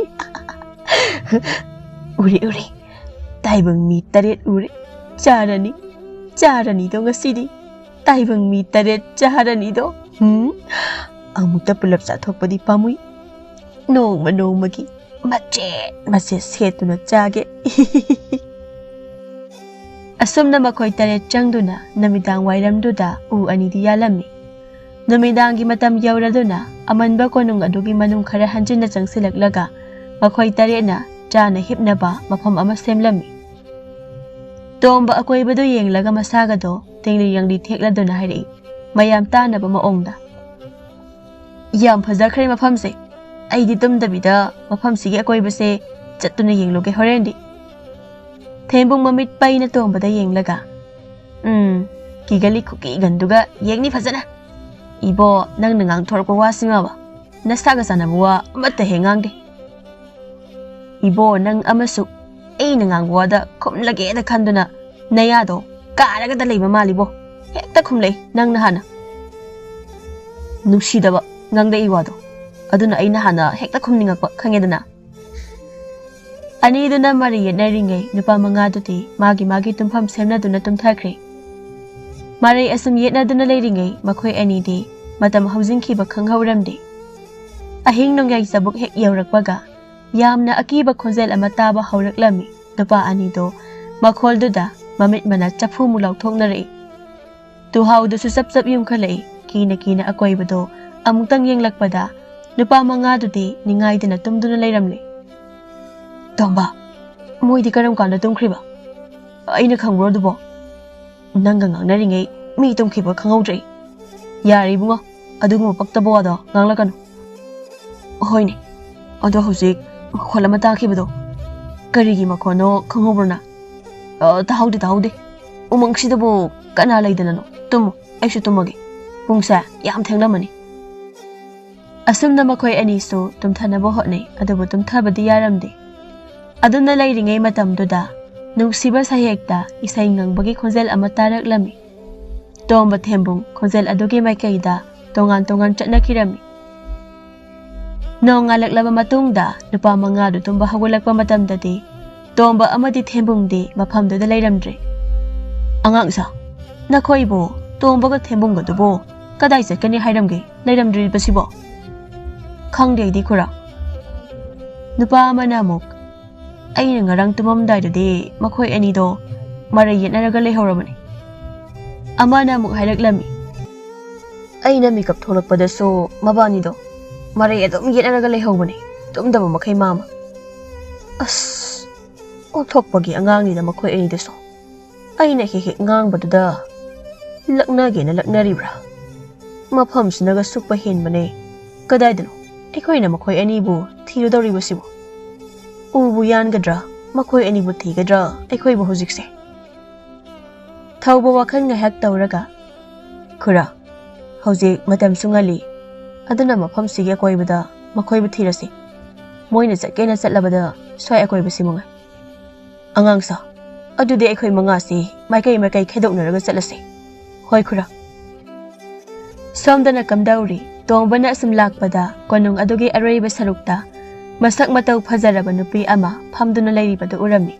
ꯎꯔꯦ, ꯇꯥꯏꯕꯪ ꯃꯤ 8 ꯎꯔꯦ, ꯆꯥꯔꯅꯤꯗꯣ ꯉꯁꯤꯗꯤ, ꯇꯥꯏꯕꯪ ꯃꯤ 8 ꯆꯥꯔꯅꯤꯗꯣ꯫ ꯑꯃꯨꯛꯇ ꯄꯨꯂꯞ ꯆꯥꯊꯣꯛꯄꯗꯤ ꯄꯥꯝꯃꯨꯏ, ꯅꯣꯡꯃꯒꯤ ꯃꯆꯦꯠ ꯁꯦꯠꯇꯨꯅ ꯆꯥꯒꯦ." ꯑꯁꯨꯝꯅ ꯃꯈꯣꯏ 8 ꯆꯪꯗꯨꯅ ꯅꯨꯃꯤꯗꯥꯡ ꯋꯥꯏꯔꯝꯗꯨꯗ ꯎ ꯑꯅꯤꯗꯤ ꯌꯥꯜꯂꯝꯃꯤ꯫ ꯅꯨꯃꯤꯗꯥꯡꯒꯤ ꯃꯇꯝ ꯌꯧꯔꯗꯨꯅ ꯑꯃꯟꯕ ꯀꯣꯅꯨꯡ ꯑꯗꯨꯒꯤ ꯃꯅꯨꯡ ꯈꯔ ꯍꯟꯖꯤꯟꯅ ꯆꯪꯁꯤꯜꯂꯛꯂꯒ ꯃꯈꯣꯏ 8ꯅ ꯆꯥꯅ ꯍꯤꯞꯅꯕ ꯃꯐꯝ ꯑꯃ ꯁꯦꯝꯂꯝꯃꯤ꯫ ꯇꯣꯝꯕ ꯑꯀꯣꯏꯕꯗꯨ ꯌꯦꯡꯂꯒ ꯃꯁꯥꯒꯗꯣ ꯇꯤꯡꯂꯤ ꯊꯦꯛꯂꯗꯨꯅ ꯍꯥꯏꯔꯛꯏ ꯃꯌꯥꯝ ꯇꯥꯅꯕ ꯃꯑꯣꯡꯗ, "ꯌꯥꯝ ꯐꯖꯈ꯭ꯔꯦ ꯃꯐꯝꯁꯦ, ꯑꯩꯗꯤ ꯇꯨꯝꯗꯕꯤꯗ ꯃꯐꯝꯁꯤꯒꯤ ꯑꯀꯣꯏꯕꯁꯦ ꯆꯠꯇꯨꯅ ꯌꯦꯡꯂꯨꯒꯦ ꯍꯣꯔꯦꯟꯗꯤ." ꯊꯦꯝꯕꯨꯡ ꯃꯃꯤꯠ ꯄꯩꯅ ꯇꯣꯝꯕꯗ ꯌꯦꯡꯂꯒ, "ꯀꯤꯒꯜꯂꯤ ꯈꯨꯀꯤꯒꯟꯗꯨꯒ ꯌꯦꯡꯅꯤ ꯐꯖꯅ꯫ ꯏꯕꯣ, ꯅꯪꯅ ꯉꯥꯡꯊꯣꯔꯛꯄ ꯋꯥꯁꯤꯡꯕ ꯅꯁꯥꯒ ꯆꯥꯟꯅꯕ ꯋꯥ ꯑꯃꯠꯇ ꯍꯦꯛ ꯉꯥꯡꯗꯦ꯫ ꯏꯕꯣ, ꯅꯪ ꯑꯃꯁꯨ ꯑꯩꯅ ꯉꯥꯡꯕ ꯋꯥꯗ ꯈꯨꯝꯂꯒꯦꯅ ꯈꯟꯗꯨꯅ ꯅꯌꯥꯗꯣ ꯀꯥꯔꯒꯗ ꯂꯩꯕ ꯃꯥꯜꯂꯤꯕꯣ, ꯍꯦꯛꯇ ꯈꯨꯝꯂꯛꯏ ꯅꯪꯅ ꯍꯥꯟꯅ꯫ ꯅꯨꯡꯁꯤꯗꯕ ꯉꯥꯡꯂꯛꯏ ꯋꯥꯗꯣ, ꯑꯗꯨꯅ ꯑꯩꯅ ꯍꯥꯟꯅ ꯍꯦꯛꯇ ꯈꯨꯝꯅꯤꯡꯉꯛꯄ ꯈꯪꯉꯦꯗꯅ." ꯑꯅꯤꯗꯨꯅ ꯃꯔꯩ ꯌꯦꯠꯅꯔꯤꯉꯩ ꯅꯨꯄꯥ 5ꯗꯨꯗꯤ ꯃꯥꯒꯤ ꯇꯨꯝꯐꯝ ꯁꯦꯝꯅꯗꯨꯅ ꯇꯨꯝꯊꯈ꯭ꯔꯦ꯫ ꯃꯔꯩ ꯑꯁꯨꯝ ꯌꯦꯠꯅꯗꯨꯅ ꯂꯩꯔꯤꯉꯩ ꯃꯈꯣꯏ ꯑꯅꯤꯗꯤ ꯃꯇꯝ ꯍꯧꯖꯤꯟꯈꯤꯕ ꯈꯪꯍꯧꯔꯝꯗꯦ꯫ ꯑꯍꯤꯡ ꯅꯣꯡꯌꯥꯏ ꯆꯕꯨꯛ ꯍꯦꯛ ꯌꯧꯔꯛꯄꯒ ꯌꯥꯝꯅ ꯑꯀꯤꯕ ꯈꯣꯟꯖꯦꯜ ꯑꯃ ꯇꯥꯕ ꯍꯧꯔꯛꯂꯝꯃꯤ꯫ ꯅꯨꯄꯥ ꯑꯅꯤꯗꯣ ꯃꯈꯣꯜꯗꯨꯗ ꯃꯃꯤꯠ ꯃꯅꯥ ꯆꯐꯨꯃꯨꯛ ꯂꯥꯎꯊꯣꯛꯅꯔꯛꯏ꯫ ꯇꯨꯍꯥꯎꯗꯨꯁꯨ ꯆꯞ ꯆꯞ ꯌꯨꯡꯈꯠꯂꯛꯏ꯫ ꯀꯤꯅ ꯀꯤꯅ ꯑꯀꯣꯏꯕꯗꯣ ꯑꯃꯨꯛꯇꯪ ꯌꯦꯡꯂꯛꯄꯗ ꯅꯨꯄꯥ ꯃꯉꯥꯗꯨꯗꯤ ꯅꯤꯡꯉꯥꯏꯗꯅ ꯇꯨꯝꯗꯨꯅ ꯂꯩꯔꯝꯂꯦ꯫ ꯇꯣꯝꯕ, ꯃꯣꯏꯗꯤ ꯀꯔꯝ ꯀꯥꯟꯗ ꯇꯨꯝꯈ꯭ꯔꯤꯕ? ꯑꯩꯅ ꯈꯪꯕ꯭ꯔꯣ ꯑꯗꯨꯕꯣ? ꯅꯪꯒ ꯉꯥꯡꯅꯔꯤꯉꯩ ꯃꯤ ꯇꯨꯝꯈꯤꯕ ꯈꯪꯍꯧꯗ꯭ꯔꯦ꯫ ꯌꯥꯔꯦ ꯏꯕꯨꯡꯉꯣ, ꯑꯗꯨꯒꯨꯝꯕ ꯄꯛꯇꯕ ꯋꯥꯗꯣ ꯉꯥꯡꯂꯛꯀꯅꯨ꯫ ꯍꯣꯏꯅꯦ, ꯑꯗꯣ ꯍꯧꯖꯤꯛ ꯃꯈꯣꯜ ꯑꯃ ꯇꯥꯈꯤꯕꯗꯣ ꯀꯔꯤꯒꯤ ꯃꯈꯣꯟꯅꯣ ꯈꯪꯍꯧꯕ꯭ꯔꯣ? ꯇꯥꯍꯧꯗꯦ. ꯎꯃꯪꯁꯤꯗꯕꯨ ꯀꯅꯥ ꯂꯩꯗꯅꯅꯣ? ꯇꯨꯝꯃꯨ, ꯑꯩꯁꯨ ꯇꯨꯝꯃꯒꯦ. ꯄꯨꯡꯁꯦ ꯌꯥꯝ ꯊꯦꯡꯂꯝꯃꯅꯤ꯫ ꯑꯁꯨꯝꯅ ꯃꯈꯣꯏ ꯑꯅꯤꯁꯨ ꯇꯨꯝꯊꯅꯕ ꯍꯣꯠꯅꯩ, ꯑꯗꯨꯕꯨ ꯇꯨꯝꯊꯕꯗꯤ ꯌꯥꯔꯝꯗꯦ꯫ ꯑꯗꯨꯝꯅ ꯂꯩꯔꯤꯉꯩ ꯃꯇꯝꯗꯨꯗ ꯅꯨꯡꯁꯤꯕ ꯁꯩꯍꯦꯛꯇ ꯏꯁꯩ ꯉꯪꯕꯒꯤ ꯈꯣꯟꯖꯦꯜ ꯑꯃ ꯇꯥꯔꯛꯂꯝꯃꯤ꯫ ꯇꯣꯝꯕ ꯊꯦꯝꯕꯨꯡ ꯈꯣꯟꯖꯦꯜ ꯑꯗꯨꯒꯤ ꯃꯥꯏꯀꯩꯗ ꯇꯣꯉꯥꯟ ꯆꯠꯅꯈꯤꯔꯝꯃꯤ꯫ ꯅꯣꯡ ꯉꯥꯜꯂꯛꯂꯕ ꯃꯇꯨꯡꯗ ꯅꯨꯄꯥ ꯃꯉꯥꯗꯨ ꯇꯨꯝꯕ ꯍꯧꯒꯠꯂꯛꯄ ꯃꯇꯝꯗꯗꯤ ꯇꯣꯝꯕ ꯑꯃꯗꯤ ꯊꯦꯝꯕꯨꯡꯗꯤ ꯃꯐꯝꯗꯨꯗ ꯂꯩꯔꯝꯗ꯭ꯔꯦ꯫ ꯑꯉꯥꯡꯁꯥ, ꯅꯈꯣꯏꯕꯨ ꯇꯣꯝꯕꯒ ꯊꯦꯝꯕꯨꯡꯒꯗꯨꯕꯨ ꯀꯗꯥꯏ ꯆꯠꯀꯅꯤ ꯍꯥꯏꯔꯝꯒꯦ ꯂꯩꯔꯝꯗ꯭ꯔꯤꯕꯁꯤꯕꯣ? ꯈꯪꯗꯦ ꯑꯩꯗꯤ ꯈꯨꯔꯥ꯫ ꯅꯨꯄꯥ ꯑꯃꯅ ꯑꯃꯨꯛ, ꯑꯩꯅ ꯉꯔꯥꯡ ꯇꯨꯝꯃꯝꯗꯥꯏꯗꯗꯤ ꯃꯈꯣꯏ ꯑꯅꯤꯗꯣ ꯃꯔꯩ ꯌꯦꯠꯅꯔꯒ ꯂꯩꯍꯧꯔꯕꯅꯤ꯫ ꯑꯃꯅ ꯑꯃꯨꯛ ꯍꯥꯏꯔꯛꯂꯝꯃꯤ, ꯑꯩꯅ ꯃꯤꯀꯞ ꯊꯣꯛꯂꯛꯄꯗꯁꯨ ꯃꯕꯥꯅꯤꯗꯣ ꯃꯔꯩ ꯑꯗꯨꯝ ꯌꯦꯠꯅꯔꯒ ꯂꯩꯍꯧꯕꯅꯤ, ꯇꯨꯝꯗꯕ ꯃꯈꯩ ꯃꯥꯃ꯫ ꯑꯁ, ꯑꯣꯟꯊꯣꯛꯄꯒꯤ ꯑꯉꯥꯡꯅꯤꯗ ꯃꯈꯣꯏ ꯑꯅꯤꯗꯨꯁꯨ꯫ ꯑꯩꯅ ꯍꯦꯛ ꯍꯦꯛ ꯉꯥꯡꯕꯗꯨꯗ ꯂꯛꯅꯒꯦꯅ ꯂꯛꯅꯔꯤꯕ꯭ꯔꯥ? ꯃꯐꯝꯁꯤꯅꯒ ꯁꯨꯛꯄ ꯍꯦꯟꯕꯅꯦ꯫ ꯀꯗꯥꯏꯗꯅꯣ ꯑꯩꯈꯣꯏꯅ ꯃꯈꯣꯏ ꯑꯅꯤꯕꯨ ꯊꯤꯔꯨꯗꯧꯔꯤꯕꯁꯤꯕꯨ? ꯎꯕꯨ ꯌꯥꯟꯒꯗ꯭ꯔꯥ ꯃꯈꯣꯏ ꯑꯅꯤꯕꯨ ꯊꯤꯒꯗ꯭ꯔꯥ ꯑꯩꯈꯣꯏꯕꯨ ꯍꯧꯖꯤꯛꯁꯦ? ꯊꯧꯕ ꯋꯥꯈꯜ ꯉꯥꯏꯍꯥꯛ ꯇꯧꯔꯒ, ꯈꯨꯔꯥ, ꯍꯧꯖꯤꯛ ꯃꯇꯝꯁꯨ ꯉꯜꯂꯤ, ꯑꯗꯨꯅ ꯃꯐꯝꯁꯤꯒꯤ ꯑꯀꯣꯏꯕꯗ ꯃꯈꯣꯏꯕꯨ ꯊꯤꯔꯁꯤ꯫ ꯃꯣꯏꯅ ꯆꯠꯀꯦꯅ ꯆꯠꯂꯕꯗ ꯁ꯭ꯋꯥꯏ ꯑꯀꯣꯏꯕꯁꯤ ꯃꯉꯥꯏ꯫ ꯑꯉꯥꯡꯁꯥ, ꯑꯗꯨꯗꯤ ꯑꯩꯈꯣꯏ ꯃꯉꯥꯁꯤ ꯃꯥꯏꯀꯩ ꯈꯥꯏꯗꯣꯛꯅꯔꯒ ꯆꯠꯂꯁꯤ꯫ ꯍꯣꯏ ꯈꯨꯔꯥ꯫ ꯁꯣꯝꯗꯅ ꯀꯝꯗꯧꯔꯤ? ꯇꯣꯝꯕꯅ ꯑꯁꯨꯝ ꯂꯥꯛꯄꯗ ꯀꯣꯅꯨꯡ ꯑꯗꯨꯒꯤ ꯑꯔꯣꯏꯕ ꯁꯔꯨꯛꯇ ꯃꯁꯛ ꯃꯇꯧ ꯐꯖꯔꯕ ꯅꯨꯄꯤ ꯑꯃ ꯐꯝꯗꯨꯅ ꯂꯩꯔꯤꯕꯗꯨ ꯎꯔꯝꯃꯤ꯫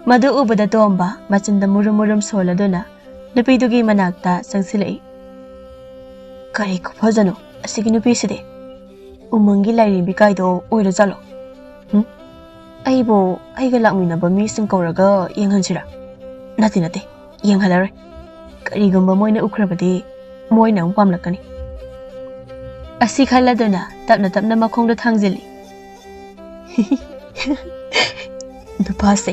ꯃꯗꯨ ꯎꯕꯗ ꯇꯣꯝꯕ ꯃꯆꯤꯟꯗ ꯃꯨꯔꯨꯝ ꯃꯨꯔꯨꯝ ꯁꯣꯜꯂꯗꯨꯅ ꯅꯨꯄꯤꯗꯨꯒꯤ ꯃꯅꯥꯛꯇ ꯆꯪꯁꯤꯜꯂꯛꯏ꯫ ꯀꯔꯤ ꯈꯨꯐꯖꯅꯣ ꯑꯁꯤꯒꯤ ꯅꯨꯄꯤꯁꯤꯗꯤ? ꯎꯃꯪꯒꯤ ꯂꯥꯏꯔꯦꯝꯕꯤ ꯀꯥꯏꯗꯣ ꯑꯣꯏꯔꯖꯥꯠꯂꯣ? ꯑꯩꯕꯨ ꯑꯩꯒ ꯂꯥꯛꯃꯤꯟꯅꯕ ꯃꯤꯁꯤꯡ ꯀꯧꯔꯒ ꯌꯦꯡꯍꯟꯁꯤꯔꯥ? ꯅꯠꯇꯦ, ꯌꯦꯡꯍꯜꯂꯔꯣꯏ꯫ ꯀꯔꯤꯒꯨꯝꯕ ꯃꯣꯏꯅ ꯎꯈ꯭ꯔꯕꯗꯤ ꯃꯣꯏꯅ ꯑꯃꯨꯛ ꯄꯥꯝꯂꯛꯀꯅꯤ꯫ ꯑꯁꯤ ꯈꯜꯂꯗꯨꯅ ꯇꯞꯅ ꯃꯈꯣꯡꯗ ꯊꯥꯡꯖꯤꯜꯂꯤ꯫ ꯅꯨꯄꯥꯁꯦ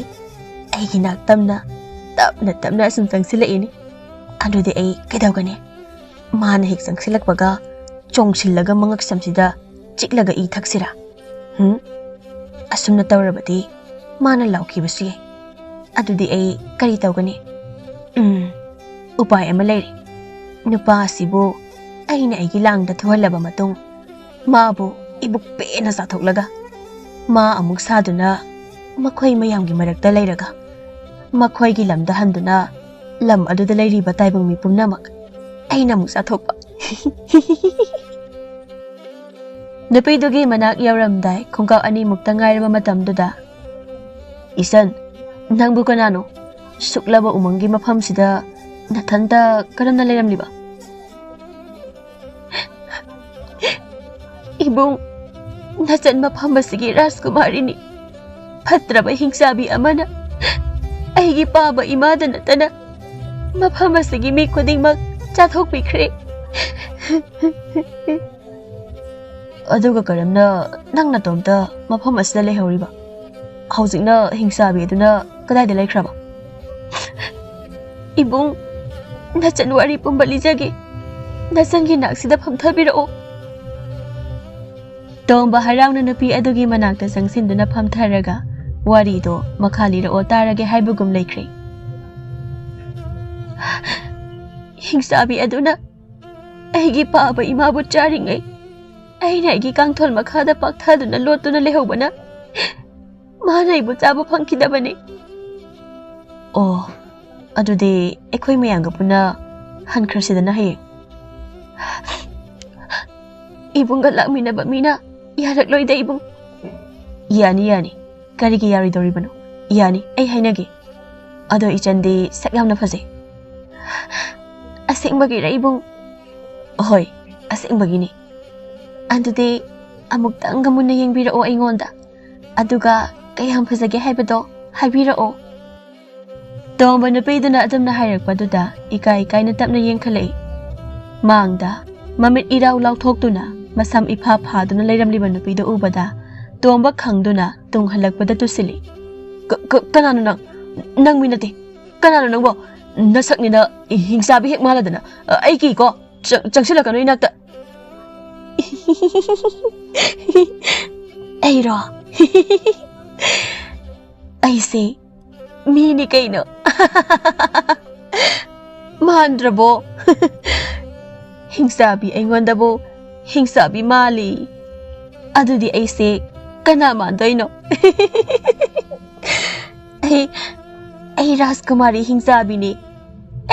ꯑꯩꯒꯤ ꯅꯥꯛ ꯇꯞꯅ ꯑꯁꯨꯝ ꯆꯪꯁꯤꯜꯂꯛꯏꯅꯤ꯫ ꯑꯗꯨꯗꯤ ꯑꯩ ꯀꯩꯗꯧꯒꯅꯤ? ꯃꯥꯅ ꯍꯦꯛ ꯆꯪꯁꯤꯜꯂꯛꯄꯒ ꯆꯣꯡꯁꯤꯜꯂꯒ ꯃꯉꯛꯁꯝꯁꯤꯗ ꯆꯤꯛꯂꯒ ꯏ ꯊꯛꯁꯤꯔꯥ? ꯑꯁꯨꯝꯅ ꯇꯧꯔꯕꯗꯤ ꯃꯥꯅ ꯂꯥꯎꯈꯤꯕꯁꯨ ꯌꯥꯏ꯫ ꯑꯗꯨꯗꯤ ꯑꯩ ꯀꯔꯤ ꯇꯧꯒꯅꯤ? ꯎꯄꯥꯏ ꯑꯃ ꯂꯩꯔꯦ꯫ ꯅꯨꯄꯥ ꯑꯁꯤꯕꯨ ꯑꯩꯅ ꯑꯩꯒꯤ ꯂꯥꯡꯗ ꯊꯨꯍꯜꯂꯕ ꯃꯇꯨꯡ ꯃꯥꯕꯨ ꯏꯕꯨꯛ ꯄꯦꯟꯅ ꯆꯥꯊꯣꯛꯂꯒ ꯃꯥ ꯑꯃꯨꯛ ꯁꯥꯗꯨꯅ ꯃꯈꯣꯏ ꯃꯌꯥꯝꯒꯤ ꯃꯔꯛꯇ ꯂꯩꯔꯒ ꯃꯈꯣꯏꯒꯤ ꯂꯝꯗ ꯍꯟꯗꯨꯅ ꯂꯝ ꯑꯗꯨꯗ ꯂꯩꯔꯤꯕ ꯇꯥꯏꯕꯪ ꯃꯤ ꯄꯨꯝꯅꯃꯛ ꯑꯩꯅ ꯑꯃꯨꯛ ꯆꯥꯊꯣꯛꯄ꯫ ꯅꯨꯄꯤꯗꯨꯒꯤ ꯃꯅꯥꯛ ꯌꯧꯔꯝꯗꯥꯏ ꯈꯣꯡꯀꯥꯞ ꯑꯅꯤꯃꯨꯛꯇ ꯉꯥꯏꯔꯕ ꯃꯇꯝꯗꯨꯗ, ꯏꯆꯟ, ꯅꯪꯕꯨ ꯀꯅꯥꯅꯣ? ꯁꯨꯛꯂꯕ ꯎꯃꯪꯒꯤ ꯃꯐꯝꯁꯤꯗ ꯅꯊꯟꯇ ꯀꯔꯝꯅ ꯂꯩꯔꯝꯂꯤꯕ? ꯏꯕꯨꯡ, ꯅꯆꯟ ꯃꯐꯝ ꯑꯁꯤꯒꯤ ꯔꯥꯖꯀꯨꯃꯥꯔꯤꯅꯤ꯫ ꯐꯠꯇ꯭ꯔꯕ ꯍꯤꯡꯆꯥꯕꯤ ꯑꯃꯅ ꯑꯩꯒꯤ ꯄꯥꯕ ꯏꯃꯥꯗ ꯅꯠꯇꯅ ꯃꯐꯝ ꯑꯁꯤꯒꯤ ꯃꯤ ꯈꯨꯗꯤꯡꯃꯛ ꯆꯥꯊꯣꯛꯄꯤꯈ꯭ꯔꯦ꯫ ꯑꯗꯨꯒ ꯀꯔꯝꯅ ꯅꯪ ꯅꯇꯣꯝꯇ ꯃꯐꯝ ꯑꯁꯤꯗ ꯂꯩꯍꯧꯔꯤꯕ? ꯍꯧꯖꯤꯛꯅ ꯍꯤꯡꯆꯥꯕꯤ ꯑꯗꯨꯅ ꯀꯗꯥꯏꯗ ꯂꯩꯈ꯭ꯔꯕ? ꯏꯕꯨꯡ, ꯅꯆꯟ ꯋꯥꯔꯤ ꯄꯨꯝꯕ ꯂꯤꯖꯒꯦ꯫ ꯅꯆꯟꯒꯤ ꯅꯥꯛꯁꯤꯗ ꯐꯝꯊꯕꯤꯔꯛꯑꯣ꯫ ꯇꯣꯝꯕ ꯍꯔꯥꯎꯅ ꯅꯨꯄꯤ ꯑꯗꯨꯒꯤ ꯃꯅꯥꯛꯇ ꯆꯪꯁꯤꯟꯗꯨꯅ ꯐꯝꯊꯔꯒ ꯋꯥꯔꯤꯗꯣ ꯃꯈꯥ ꯂꯤꯔꯛꯑꯣ ꯇꯥꯔꯒꯦ ꯍꯥꯏꯕꯒꯨꯝ ꯂꯩꯈ꯭ꯔꯦ꯫ ꯍꯤꯡꯆꯥꯕꯤ ꯑꯗꯨꯅ ꯑꯩꯒꯤ ꯄꯥꯕ ꯏꯃꯥꯕꯨ ꯆꯥꯔꯤꯉꯩ ꯑꯩꯅ ꯑꯩꯒꯤ ꯀꯥꯡꯊꯣꯜ ꯃꯈꯥꯗ ꯄꯥꯛꯊꯗꯨꯅ ꯂꯣꯠꯇꯨꯅ ꯂꯩꯍꯧꯕꯅ ꯃꯥꯅ ꯑꯩꯕꯨ ꯆꯥꯕ ꯐꯪꯈꯤꯗꯕꯅꯤ꯫ ꯑꯣ, ꯑꯗꯨꯗꯤ ꯑꯩꯈꯣꯏ ꯃꯌꯥꯝꯒ ꯄꯨꯟꯅ ꯍꯟꯈ꯭ꯔꯁꯤꯗꯅ ꯍꯌꯦꯡ꯫ ꯏꯕꯨꯡꯒ ꯂꯥꯛꯃꯤꯟꯅꯕ ꯃꯤꯅ ꯌꯥꯔꯛꯂꯣꯏꯗ ꯏꯕꯨꯡ꯫ ꯌꯥꯅꯤ, ꯀꯔꯤꯒꯤ ꯌꯥꯔꯣꯏꯗꯧꯔꯤꯕꯅꯣ? ꯌꯥꯅꯤ, ꯑꯩ ꯍꯥꯏꯅꯒꯦ꯫ ꯑꯗꯣ ꯏꯆꯟꯗꯤ ꯁꯛ ꯌꯥꯝꯅ ꯐꯖꯩ꯫ ꯑꯁꯦꯡꯕꯒꯤꯔ ꯏꯕꯨꯡ? ꯍꯣꯏ, ꯑꯁꯦꯡꯕꯒꯤꯅꯤ꯫ ꯑꯗꯨꯗꯤ ꯑꯃꯨꯛꯇꯪꯒ ꯃꯨꯟꯅ ꯌꯦꯡꯕꯤꯔꯛꯑꯣ ꯑꯩꯉꯣꯟꯗ꯫ Aduga kayam phajage haibado haibirao. Tomba nupiduna adumna hairakpaduda ikai kaina tapna yengkhalai. Mangda mamit irau lauthokduna masam ipha phaduna leiramliba nupidu ubada tomba khangduna tung halakpada tusili. Kanano nang minati kanano nangbo nasaknina hingsabi hek maladana aiki ko changsilakano inakta. Airo aise mini kaino mandrabo hingsabi aingondabo hingsabi mali adudi aise kana mandoino ai Rajkumari hingsabi ne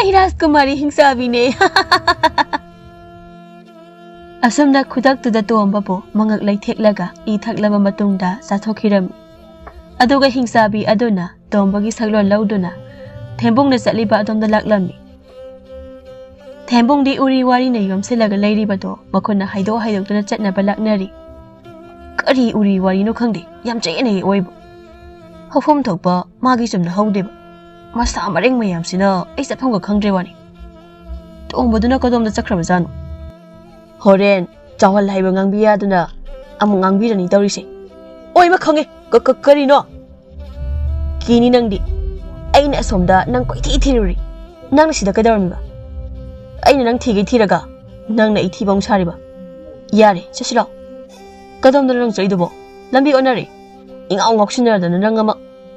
ai Rajkumari hingsabi ne Asumna khudak tuda tomba bo mangak laitheklaga I thaklaba matungda sathokhiram aduga hingsabi aduna tombagi saglon lauduna thembungna chaliba adomda laklami thembungdi uri wari na yomsilaga leiribado makonna haido haidokduna chatnaba laknari kari uri wari no khangde yam chayene oibo hofom thokba magi chumna howdeba masa mareng mayam sina ai chaphangga khangdre wani tombaduna kadomda chakraba janu Horen chawal haiba ngangbiya duna amu ngangbirani tawrise oima khange karino kini nangdi aina asomda nang koithi thiruri nang sida kadawrmiba aina nang thige thiraga nang na ithibong sariba yare chasilo kadamda nang chaidubo lambi onari ingaw ngoksinadana nang ama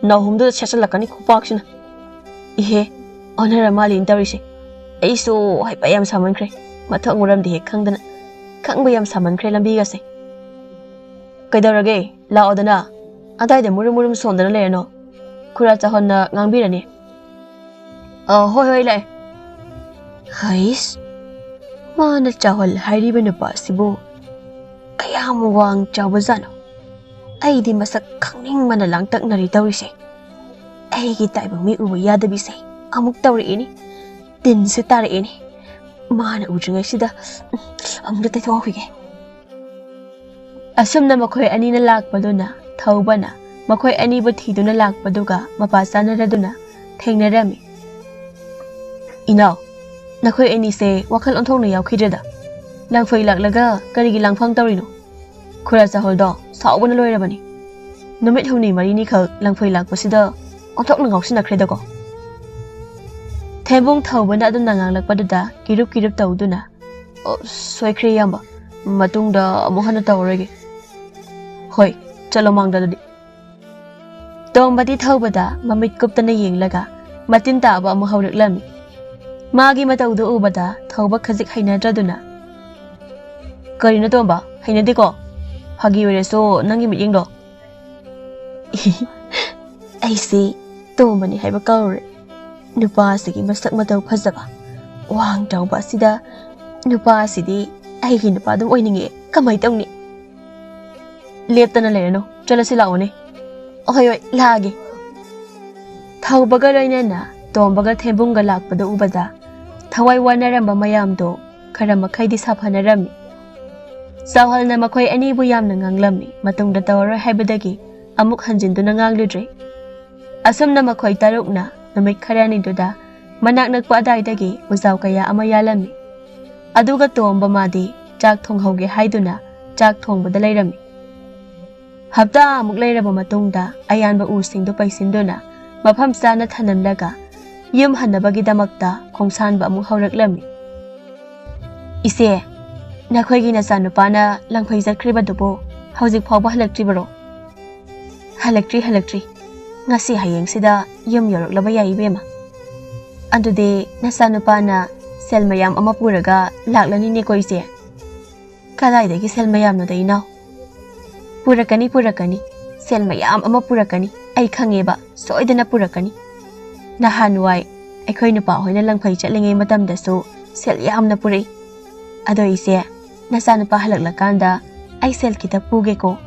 nahumda chasalakani khupaksina ihe onara mali tawrise aiso haipa yam samankre mathang uramdi he khangdana khangba yam samankre lambi gase kaidawrage laodana adai murum sondana leno khura chahonna ngangbirani hoi lai hais mana chahol hairiba nupa sibu kayam wang chawbazano aidi masak khangning mana langtak nari tawrise aigi taibang mi uba yadabi se amuk tawri ini tin se tari ini mana ujungai sida amda taithokige asumna makhoi anina lakpaduna Thaubana makhoi ani bu thiduna lakpaduga mapasana raduna thengnarami Inaw nakhoi ani se wakhal onthongna yawkhidreda langfai laklaga karigi langphang tawrino khura chaholdo saubana loirabani numit humni marini khak langfai lakpasida onthokna ngauksina khredago Thembung Thaubana aduna nganglakpaduda kirup tawduna soikhre yamba matungda amuhana tawrege Hoi Chalo mangda dadi Tombadi Thaubada mamit kuptana yenglaga matin taba amu hawriklami magi matawdu ubada Thauba khajik hainadraduna Karina tomba hainadiko hagi wereso nangi mit yengdo Aisi tombani haiba kawre nupa sigi masak mataw phajaba wang tawba sida nupa sidi aigi nupa dum oininge kamai tawni Leptana lereno chalasi laone ohoy lage Thaubaga loinana tombaga thembunga lakpada ubada thawai wanaramba mayamdo kharama khaidi saphanarami Sawhalna makhoi ani bu yamna nganglami matungda tawara haibadagi amuk hanjinduna ngangludre Asumna makhoi tarukna namit kharani duda manak nakpa daidagi uzaw kaya ama yalami aduga tomba madi chak thonghauge haiduna chak thongbada leirami Hapta amuk leiraba matungda ayanba usingdo paisinduna mafam sana thanamlaga yum hanabagidamagta khongsanba amuk hawraklami Ise nakhoigi nasanupana langphai jatkribadubo hawjik phawba halaktribaro halaktri ngasi hayeng sida yum yoroklaba yai bema Andude nasanupana selmayam ama puraga laklani ne koise kadaidagi selmayam no dainaw Purakani selmayam ama purakani ai khangeba soidana purakani nahanwai aikhoi nupa hoina langphai chatlinge matamdasu sel yamna puri ado ise nasanupa halaklakanda ai sel kita puge ko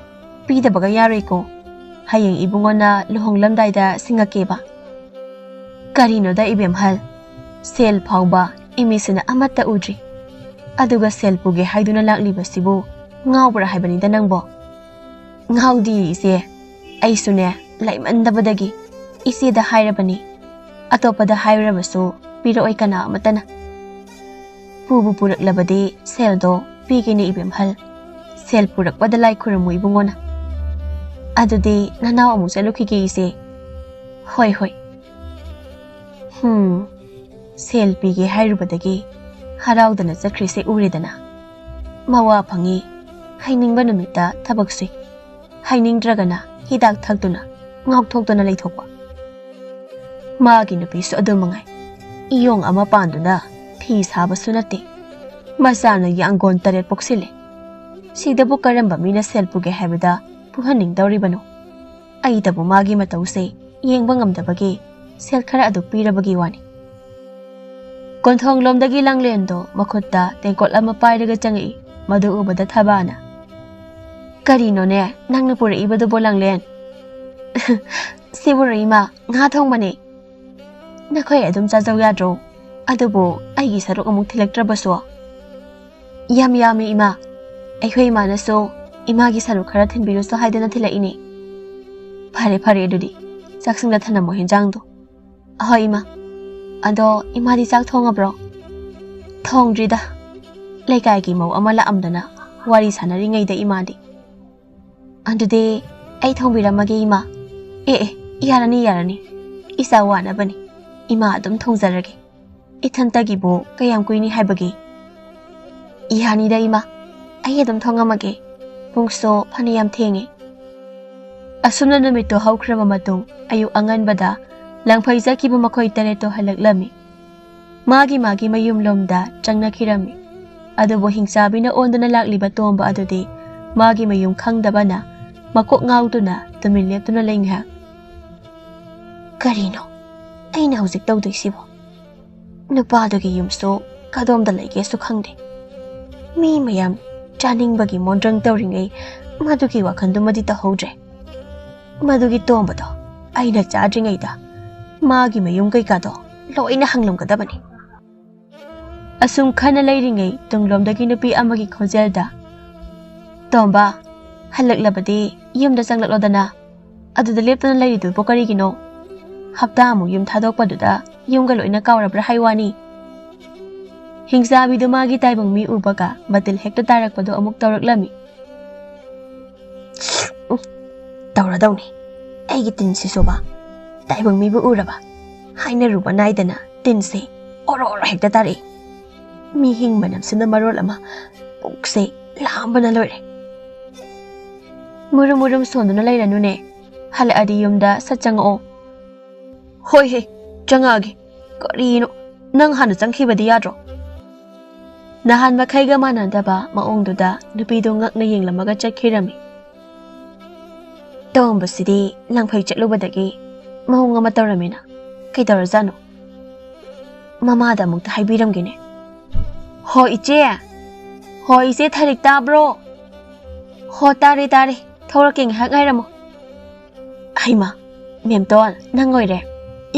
pidabaga yaroi ko hayeng ibungona luhonglamdaida singakeba karino da ibemhal sel phawba imisina amata udri aduga sel puge haiduna laklibasibu ngawbra haibani da nangbo Ngaudi ise ꯑꯩꯁꯨꯅꯦ ꯂꯩꯃꯟꯗꯕꯗꯒꯤ ꯏꯆꯦꯗ ꯍꯥꯏꯔꯕꯅꯤ ꯑꯇꯣꯞꯄꯗ ꯍꯥꯏꯔꯕꯁꯨ ꯄꯤꯔꯛꯑꯣꯏ ꯀꯅꯥ ꯑꯃꯠꯇꯅ ꯄꯨꯕꯨ ꯄꯨꯔꯛꯂꯕꯗꯤ ꯁꯦꯜꯗꯣ ꯄꯤꯒꯦꯅꯦ ꯏꯕꯦꯝꯍꯜ ꯁꯦꯜ ꯄꯨꯔꯛꯄꯗ ꯂꯥꯏ ꯈꯨꯔꯨꯝꯃꯨ ꯏꯕꯨꯡꯉꯣꯅ ꯑꯗꯨꯗꯤ ꯅꯅꯥꯎ ꯑꯃꯨꯛ ꯆꯠꯂꯨꯈꯤꯒꯦ ꯏꯆꯦ ꯍꯣꯏ ꯍꯣꯏ ꯁꯦꯜ ꯄꯤꯒꯦ ꯍꯥꯏꯔꯨꯕꯗꯒꯤ ꯍꯔꯥꯎꯗꯅ ꯆꯠꯈ꯭ꯔꯤꯁꯦ ꯎꯔꯦꯗꯅ ꯃꯋꯥ ꯐꯪꯉꯤ ꯍꯩꯅꯤꯡꯕ ꯅꯨꯃꯤꯠꯇ ꯊꯕꯛ ꯁꯨꯏ ꯍꯩꯅꯤꯡꯗ꯭ꯔꯒꯅ ꯍꯤꯗꯥꯛ ꯊꯛꯇꯨꯅ ꯉꯥꯎꯊꯣꯛꯇꯨꯅ ꯂꯩꯊꯣꯛꯄ ꯃꯥꯒꯤ ꯅꯨꯄꯤꯁꯨ ꯑꯗꯨ ꯃꯉꯥꯏ ꯏꯌꯣꯡ ꯑꯃ ꯄꯥꯟꯗꯨꯅ ꯐꯤ ꯁꯥꯕꯁꯨ ꯅꯠꯇꯦ ꯃꯆꯥꯅ ꯌꯥꯡꯒꯣꯟ 7 ꯄꯣꯛꯁꯤꯜꯂꯦ ꯁꯤꯗꯕꯨ ꯀꯔꯝꯕ ꯃꯤꯅ ꯁꯦꯜ ꯄꯨꯒꯦ ꯍꯥꯏꯕꯗ ꯄꯨꯍꯟꯅꯤꯡꯗꯧꯔꯤꯕꯅꯣ ꯑꯩꯇꯕꯨ ꯃꯥꯒꯤ ꯃꯇꯧꯁꯦ ꯌꯦꯡꯕ ꯉꯝꯗꯕꯒꯤ ꯁꯦꯜ ꯈꯔ ꯑꯗꯨ ꯄꯤꯔꯕꯒꯤ ꯋꯥꯅꯤ ꯀꯣꯟꯊꯣꯡꯂꯣꯝꯗꯒꯤ ꯂꯥꯡꯂꯦꯟꯗꯣ ꯃꯈꯨꯠꯇ ꯇꯦꯡꯀꯣꯠ ꯑꯃ ꯄꯥꯏꯔꯒ ꯆꯪꯉꯛꯏ ꯃꯗꯨ ꯎꯕꯗ ꯊꯕꯥꯅ ꯀꯔꯤꯅꯣꯅꯦ ꯅꯪꯅ ꯄꯨꯔꯛꯏꯕꯗꯨꯕꯣ ꯂꯥꯡꯂꯦꯟ ꯁꯤꯕꯨꯔꯣ ꯏꯃꯥ ꯉꯥ ꯊꯣꯡꯕꯅꯦ ꯅꯈꯣꯏ ꯑꯗꯨꯝ ꯆꯥꯖꯧ ꯌꯥꯗ꯭ꯔꯣ ꯑꯗꯨꯕꯨ ꯑꯩꯒꯤ ꯁꯔꯨꯛ ꯑꯃꯨꯛ ꯊꯤꯜꯂꯛꯇ꯭ꯔꯕꯁꯨ ꯌꯥꯝ ꯌꯥꯝꯃꯤ ꯏꯃꯥ ꯑꯩꯈꯣꯏ ꯏꯃꯥꯅꯁꯨ ꯏꯃꯥꯒꯤ ꯁꯔꯨꯛ ꯈꯔ ꯊꯤꯟꯕꯤꯔꯨꯁꯨ ꯍꯥꯏꯗꯅ ꯊꯤꯜꯂꯛꯏꯅꯦ ꯐꯔꯦ ꯐꯔꯦ ꯑꯗꯨꯗꯤ ꯆꯥꯛꯁꯪꯗ ꯊꯅꯝꯃꯣ ꯍꯦꯟꯖꯥꯡꯗꯣ ꯑꯍꯣꯏ ꯏꯃꯥ ꯑꯗꯣ ꯏꯃꯥꯗꯤ ꯆꯥꯛ ꯊꯣꯡꯉꯕ꯭ꯔꯣ ꯊꯣꯡꯗ꯭ꯔꯤꯗ ꯂꯩꯀꯥꯏꯒꯤ ꯃꯧ ꯑꯃ ꯂꯥꯛꯑꯝꯗꯅ ꯋꯥꯔꯤ ꯁꯥꯟꯅꯔꯤꯉꯩꯗ ꯏꯃꯥꯗꯤ ꯑꯗꯨꯗꯤ ꯑꯩ ꯊꯣꯡꯕꯤꯔꯝꯃꯒꯦ ꯏꯃꯥ ꯑꯦ ꯌꯥꯔꯅꯤ ꯌꯥꯔꯅꯤ ꯏꯆꯥ ꯋꯥꯅꯕꯅꯤ ꯏꯃꯥ ꯑꯗꯨꯝ ꯊꯣꯡꯖꯔꯒꯦ ꯏꯊꯟꯇꯒꯤꯕꯨ ꯀꯌꯥꯝ ꯀꯨꯏꯅꯤ ꯍꯥꯏꯕꯒꯦ ꯌꯥꯅꯤꯗ ꯏꯃꯥ ꯑꯩ ꯑꯗꯨꯝ ꯊꯣꯡꯉꯝꯃꯒꯦ ꯄꯨꯡꯁꯨ ꯐꯅꯌꯥꯝ ꯊꯦꯡꯉꯦ ꯑꯁꯨꯝꯅ ꯅꯨꯃꯤꯠꯇꯨ ꯍꯧꯈ꯭ꯔꯕ ꯃꯇꯨꯡ ꯑꯌꯨꯛ ꯑꯉꯟꯕꯗ ꯂꯪꯐꯩ ꯆꯠꯈꯤꯕ ꯃꯈꯣꯏ 8 ꯍꯜꯂꯛꯂꯝꯃꯤ ꯃꯥꯒꯤ ꯃꯌꯨꯝꯂꯣꯝꯗ ꯆꯪꯅꯈꯤꯔꯝꯃꯤ ꯑꯗꯨꯕꯨ ꯍꯤꯡꯆꯥꯕꯤꯅ ꯑꯣꯟꯗꯨꯅ ꯂꯥꯛꯂꯤꯕ ꯇꯣꯝꯕ ꯑꯗꯨꯗꯤ ꯃꯥꯒꯤ ꯃꯌꯨꯝ ꯈꯪꯗꯕꯅ ꯃꯀꯣꯛ ꯉꯥꯎꯗꯨꯅ ꯇꯨꯃꯤꯟ ꯂꯦꯞꯇꯨꯅ ꯂꯩ ꯉꯥꯏꯍꯥꯛ ꯀꯔꯤꯅꯣ ꯑꯩꯅ ꯍꯧꯖꯤꯛ ꯇꯧꯗꯣꯏꯁꯤꯕꯣ ꯅꯨꯄꯥꯗꯨꯒꯤ ꯌꯨꯝꯁꯨ ꯀꯗꯣꯝꯗ ꯂꯩꯒꯦꯁꯨ ꯈꯪꯗꯦ ꯃꯤ ꯃꯌꯥꯝ ꯆꯥꯅꯤꯡꯕꯒꯤ ꯃꯣꯟꯗ꯭ꯔꯪ ꯇꯧꯔꯤꯉꯩ ꯃꯗꯨꯒꯤ ꯋꯥꯈꯟꯗꯨꯃꯗꯤ ꯇꯧꯍꯧꯗ꯭ꯔꯦ ꯃꯗꯨꯒꯤ ꯇꯣꯝꯕꯗꯣ ꯑꯩꯅ ꯆꯥꯗ꯭ꯔꯤꯉꯩꯗ ꯃꯥꯒꯤ ꯃꯌꯨꯝ ꯀꯩꯀꯥꯗꯣ ꯂꯣꯏꯅ ꯍꯪꯂꯝꯒꯗꯕꯅꯤ ꯑꯁꯨꯝ ꯈꯟꯅ ꯂꯩꯔꯤꯉꯩ ꯇꯨꯡꯂꯣꯝꯗꯒꯤ ꯅꯨꯄꯤ ꯑꯃꯒꯤ ꯈꯣꯟꯖꯦꯜꯗ ꯇꯣꯝꯕ ꯍꯜꯂꯛꯂꯕꯗꯤ ꯌꯨꯝꯗ ꯆꯪꯂꯛꯂꯣꯗꯅ ꯑꯗꯨꯗ ꯂꯦꯞꯇꯨꯅ ꯂꯩꯔꯤꯗꯨꯕꯣ ꯀꯔꯤꯒꯤꯅꯣ ꯍꯞꯇꯥ ꯑꯃꯨꯛ ꯌꯨꯝ ꯊꯥꯗꯣꯛꯄꯗꯨꯗ ꯌꯨꯝꯒ ꯂꯣꯏꯅ ꯀꯥꯎꯔꯕ꯭ꯔꯥ ꯍꯥꯏꯋꯥꯅꯤ ꯍꯤꯡꯆꯥꯕꯤꯗꯨ ꯃꯥꯒꯤ ꯇꯥꯏꯕꯪ ꯃꯤ ꯎꯕꯒ ꯃꯇꯤꯜ ꯍꯦꯛꯇ ꯇꯥꯔꯛꯄꯗꯣ ꯑꯃꯨꯛ ꯇꯧꯔꯛꯂꯝꯃꯤ ꯇꯧꯔꯗꯧꯅꯤ ꯑꯩꯒꯤ ꯇꯤꯟꯁꯤꯁꯨꯕ ꯇꯥꯏꯕꯪ ꯃꯤꯕꯨ ꯎꯔꯕ ꯍꯥꯏꯅꯔꯨꯕ ꯅꯥꯏꯗꯅ ꯇꯤꯟꯁꯦ ꯑꯣꯔꯣ ꯍꯦꯛꯇ ꯇꯥꯔꯛꯏ ꯃꯤ ꯍꯤꯡꯕ ꯅꯝꯁꯤꯅ ꯃꯔꯣꯜ ꯑꯃ ꯄꯨꯛꯁꯦ ꯂꯥꯝꯕꯅ ꯂꯣꯏꯔꯦ ꯃꯨꯔꯨꯝ ꯁꯣꯟꯗꯨꯅ ꯂꯩꯔꯅꯨꯅꯦ ꯍꯜꯂꯛꯑꯗꯤ ꯌꯨꯝꯗ ꯁꯠ ꯆꯪꯉꯛꯑꯣ ꯍꯣꯏ ꯍꯦ ꯆꯪꯉꯛꯑꯒꯦ ꯀꯔꯤꯅꯣ ꯅꯪ ꯍꯥꯟꯅ ꯆꯪꯈꯤꯕꯗꯤ ꯌꯥꯗ꯭ꯔꯣ ꯅꯍꯥꯟ ꯃꯈꯩꯒ ꯃꯥꯟꯅꯗꯕ ꯃꯑꯣꯡꯗꯨꯗ ꯅꯨꯄꯤꯗꯨ ꯉꯛꯅ ꯌꯦꯡꯂꯝꯃꯒ ꯆꯠꯈꯤꯔꯝꯃꯤ ꯇꯣꯝꯕꯁꯤꯗꯤ ꯂꯪꯐꯩ ꯆꯠꯂꯨꯕꯗꯒꯤ ꯃꯑꯣꯡ ꯑꯃ ꯇꯧꯔꯝꯃꯤꯅ ꯀꯩꯗꯧꯔꯖꯥꯠꯅꯣ ꯃꯃꯥꯗ ꯑꯃꯨꯛꯇ ꯍꯥꯏꯕꯤꯔꯝꯒꯦꯅꯦ ꯍꯣ ꯏꯆꯦ ꯊꯔꯤꯛ ꯇꯥꯕ꯭ꯔꯣ ꯍꯣ ꯇꯥꯔꯦ ꯊꯧꯔꯛꯀꯦ ꯉꯥꯏꯍꯥꯛ ꯉꯥꯏꯔꯝꯃꯣ ꯍꯩꯃꯥ ꯃꯦꯝꯇꯣꯟ ꯅꯪ ꯑꯣꯏꯔꯦ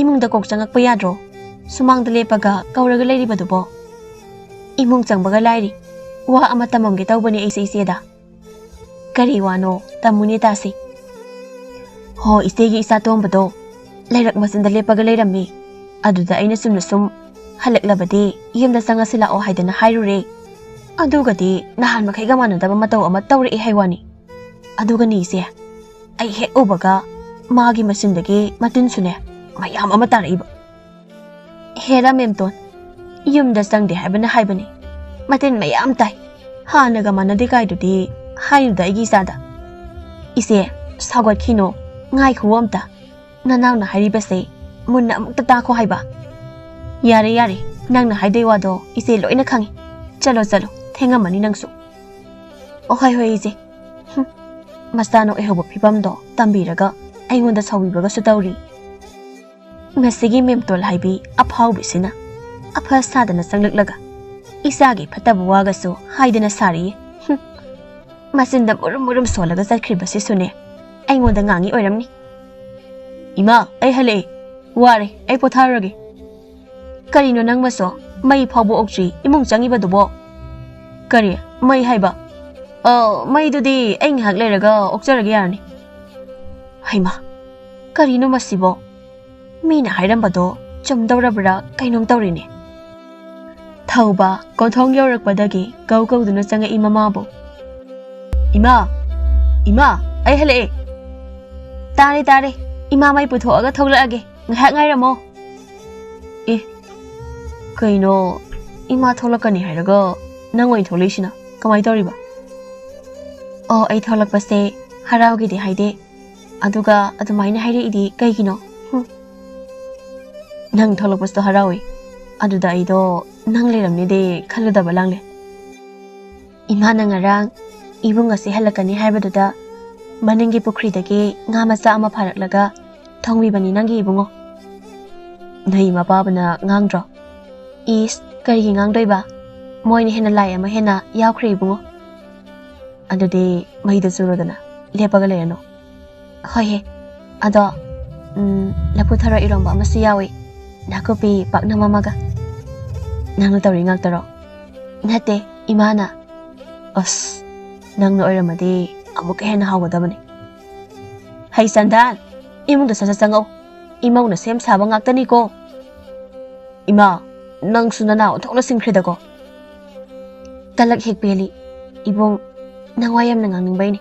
ꯏꯃꯨꯡꯗ ꯀꯣꯛ ꯆꯪꯉꯛꯄ ꯌꯥꯗ꯭ꯔꯣ ꯁꯨꯃꯥꯡꯗ ꯂꯦꯞꯄꯒ ꯀꯧꯔꯒ ꯂꯩꯔꯤꯕꯗꯨꯕꯣ ꯏꯃꯨꯡ ꯆꯪꯕꯒ ꯂꯥꯏꯔꯤ ꯋꯥ ꯑꯃ ꯇꯝꯃꯝꯒꯦ ꯇꯧꯕꯅꯦ ꯑꯩꯁꯦ ꯏꯆꯦꯗ ꯀꯔꯤ ꯋꯥꯅꯣ ꯇꯝꯃꯨꯅꯦ ꯇꯥꯁꯤ ꯍꯣ ꯏꯆꯦꯒꯤ ꯏꯆꯥ ꯇꯣꯝꯕꯗꯣ ꯂꯩꯔꯛ ꯃꯆꯤꯟꯗ ꯂꯦꯞꯄꯒ ꯂꯩꯔꯝꯃꯤ ꯑꯗꯨꯗ ꯑꯩꯅ ꯆꯨꯝꯅ ꯁꯨꯝ ꯍꯜꯂꯛꯂꯕꯗꯤ ꯌꯨꯝꯗ ꯆꯪꯉꯁꯤ ꯂꯥꯛꯑꯣ ꯍꯥꯏꯗꯅ ꯍꯥꯏꯔꯨꯔꯦ ꯑꯗꯨꯒꯗꯤ ꯅꯍꯥꯟ ꯃꯈꯩꯒ ꯃꯥꯟꯅꯗꯕ ꯃꯇꯧ ꯑꯃ ꯇꯧꯔꯛꯑꯦ ꯍꯥꯏꯋꯥꯅꯤ ꯑꯗꯨꯒꯅꯤ ꯏꯆꯦ ꯑꯩ ꯍꯦꯛ ꯎꯕꯒ ꯃꯥꯒꯤ ꯃꯆꯤꯟꯗꯒꯤ ꯃꯇꯤꯟꯁꯨꯅꯦ ꯃꯌꯥꯝ ꯑꯃ ꯇꯥꯔꯛꯏꯕ ꯍꯦꯔꯥ ꯃꯦꯝꯇꯣꯟ ꯌꯨꯝꯗ ꯆꯪꯗꯦ ꯍꯥꯏꯕꯅꯤ ꯃꯇꯤꯟ ꯃꯌꯥꯝ ꯇꯥꯏ ꯍꯥꯟꯅꯒ ꯃꯥꯟꯅꯗꯦ ꯀꯥꯏꯗꯨꯗꯤ ꯍꯥꯏꯅꯨꯗ ꯑꯩꯒꯤ ꯏꯆꯥꯗ ꯏꯆꯦ ꯁꯥꯎꯒꯠꯈꯤꯅꯣ ꯉꯥꯏꯈꯨꯋꯣ ꯑꯝꯇ ꯅꯅꯥꯎꯅ ꯍꯥꯏꯔꯤꯕꯁꯦ ꯃꯨꯟꯅ ꯑꯃꯨꯛꯇ ꯇꯥꯈꯣ ꯍꯥꯏꯕ ꯌꯥꯔꯦ ꯅꯪꯅ ꯍꯥꯏꯗꯣꯏ ꯋꯥꯗꯣ ꯏꯆꯦ ꯂꯣꯏꯅ ꯈꯪꯉꯤ ꯆꯠꯂꯣ ꯊꯦꯡꯉꯝꯃꯅꯤ ꯅꯪꯁꯨ ꯍꯣꯏ ꯏꯆꯦ ꯃꯆꯥꯅ ꯑꯣꯏꯍꯧꯕ ꯐꯤꯕꯝꯗꯣ ꯇꯝꯕꯤꯔꯒ ꯑꯩꯉꯣꯟꯗ ꯁꯥꯎꯕꯤꯕꯒꯁꯨ ꯇꯧꯔꯤ ꯃꯁꯤꯒꯤ ꯃꯦꯝꯇꯣꯜ ꯍꯥꯏꯕꯤ ꯑꯐꯥꯎꯕꯤꯁꯤꯅ ꯑꯐ ꯁꯥꯗꯅ ꯆꯪꯂꯛꯂꯒ ꯏꯆꯥꯒꯤ ꯐꯠꯇꯕ ꯋꯥꯒꯁꯨ ꯍꯥꯏꯗꯅ ꯁꯥꯔꯤꯌꯦ ꯃꯆꯤꯟꯗ ꯃꯨꯔꯨꯝ ꯁꯣꯜꯂꯒ ꯆꯠꯈ꯭ꯔꯤꯕꯁꯤꯁꯨꯅꯦ ꯑꯩꯉꯣꯟꯗ ꯉꯥꯡꯉꯤ ꯑꯣꯏꯔꯝꯅꯤ ꯏꯃꯥ ꯑꯩ ꯍꯜꯂꯛꯑꯦ ꯋꯥꯔꯦ ꯑꯩ ꯄꯣꯊꯥꯔꯨꯔꯒꯦ ꯀꯔꯤꯅꯣ ꯅꯪꯃꯁꯨ ꯃꯩ ꯐꯥꯎꯕ ꯑꯣꯛꯇ꯭ꯔꯤ ꯏꯃꯨꯡ ꯆꯪꯉꯤꯕꯗꯨꯕꯣ ꯀꯔꯤ ꯃꯩ ꯍꯥꯏꯕ ꯃꯩꯗꯨꯗꯤ ꯑꯩ ꯉꯥꯏꯍꯥꯛ ꯂꯩꯔꯒ ꯑꯣꯛꯆꯔꯒꯦ ꯌꯥꯔꯅꯤ ꯍꯩꯃꯥ ꯀꯔꯤꯅꯣ ꯃꯁꯤꯕꯣ ꯃꯤꯅ ꯍꯥꯏꯔꯝꯕꯗꯣ ꯆꯨꯝꯗꯧꯔꯕ꯭ꯔꯥ ꯀꯩꯅꯣꯝ ꯇꯧꯔꯤꯅꯦ ꯊꯧꯕ ꯀꯣꯟꯊꯣꯡ ꯌꯧꯔꯛꯄꯗꯒꯤ ꯀꯧꯗꯨꯅ ꯆꯪꯉꯛꯏ ꯃꯃꯥꯕꯨ ꯏꯃꯥ ꯏꯃꯥ ꯑꯩ ꯍꯜꯂꯛꯑꯦ ꯇꯥꯔꯦ ꯏꯃꯥ ꯃꯩ ꯄꯨꯊꯣꯛꯑꯒ ꯊꯣꯛꯂꯛꯑꯒꯦ ꯉꯥꯏꯍꯥꯛ ꯉꯥꯏꯔꯝꯃꯣ ꯑꯦ ꯀꯩꯅꯣ ꯏꯃꯥ ꯊꯣꯛꯂꯛꯀꯅꯤ ꯍꯥꯏꯔꯒ ꯅꯪ ꯑꯣꯏꯅ ꯊꯣꯛꯂꯛꯏꯁꯤꯅ ꯀꯃꯥꯏ ꯇꯧꯔꯤꯕ ꯑꯣ ꯑꯩ ꯊꯣꯛꯂꯛꯄꯁꯦ ꯍꯔꯥꯎꯒꯤꯗꯤ ꯍꯥꯏꯗꯦ ꯑꯗꯨꯒ ꯑꯗꯨꯃꯥꯏꯅ ꯍꯥꯏꯔꯛꯏꯗꯤ ꯀꯩꯒꯤꯅꯣ ꯅꯪ ꯊꯣꯛꯂꯛꯄꯁꯨ ꯍꯔꯥꯎꯏ ꯑꯗꯨꯗ ꯑꯩꯗꯣ ꯅꯪ ꯂꯩꯔꯝꯅꯤꯗꯤ ꯈꯜꯂꯨꯗꯕ ꯂꯥꯡꯂꯦ ꯏꯃꯥꯅ ꯉꯔꯥꯡ ꯏꯕꯨꯡ ꯑꯁꯤ ꯍꯜꯂꯛꯀꯅꯤ ꯍꯥꯏꯕꯗꯨꯗ ꯃꯅꯤꯡꯒꯤ ꯄꯨꯈ꯭ꯔꯤꯗꯒꯤ ꯉꯥ ꯃꯆꯥ ꯑꯃ ꯐꯥꯔꯛꯂꯒ ꯊꯣꯡꯕꯤꯕꯅꯤ ꯅꯪꯒꯤ ꯏꯕꯨꯡꯉꯣ ꯅꯣꯏ ꯃꯄꯥꯕꯨꯅ ꯉꯥꯡꯗ꯭ꯔꯣ ꯏꯁ ꯀꯔꯤꯒꯤ ꯉꯥꯡꯗꯣꯏꯕ ꯃꯣꯏꯅ ꯍꯦꯟꯅ ꯂꯥꯏ ꯑꯃ ꯍꯦꯟꯅ ꯌꯥꯎꯈ꯭ꯔꯦ ꯏꯕꯨꯡꯉꯣ ꯑꯗꯨꯗꯤ ꯃꯩꯗ ꯆꯨꯔꯣꯗꯅ ꯂꯦꯞꯄꯒ ꯂꯩꯔꯅꯨ ꯍꯣꯏꯍꯦ ꯑꯗꯣ ꯂꯐꯨ ꯊꯔꯣ ꯏꯔꯣꯝꯕ ꯑꯃꯁꯨ ꯌꯥꯎꯏ ꯅꯥꯀꯨꯞꯄꯤ ꯄꯥꯛꯅꯝ ꯑꯃꯒ ꯅꯪꯅ ꯇꯧꯔꯤ ꯉꯥꯛꯇꯔꯣ ꯅꯠꯇꯦ ꯏꯃꯥꯅ ꯑꯁ ꯅꯪꯅ ꯑꯣꯏꯔꯝꯃꯗꯤ ꯑꯃꯨꯛꯀ ꯍꯦꯟꯅ ꯍꯥꯎꯒꯗꯕꯅꯤ ꯍꯩ ꯆꯟꯗꯥꯟ ꯏꯃꯨꯡꯗ ꯁꯠ ꯆꯪꯉꯛꯎ ꯏꯃꯧꯅ ꯁꯦꯝ ꯁꯥꯕ ꯉꯥꯛꯇꯅꯤꯀꯣ ꯏꯃꯥ ꯅꯪꯁꯨ ꯅꯅꯥ ꯑꯣꯟꯊꯣꯛꯅ ꯁꯤꯡꯈ꯭ꯔꯦꯗꯀꯣ ꯇꯂꯛ ꯍꯦꯛ ꯄꯦꯜꯂꯤ ꯏꯕꯨꯡ ꯅꯪ ꯋꯥ ꯌꯥꯝꯅ ꯉꯥꯡꯅꯤꯡꯕꯩꯅꯤ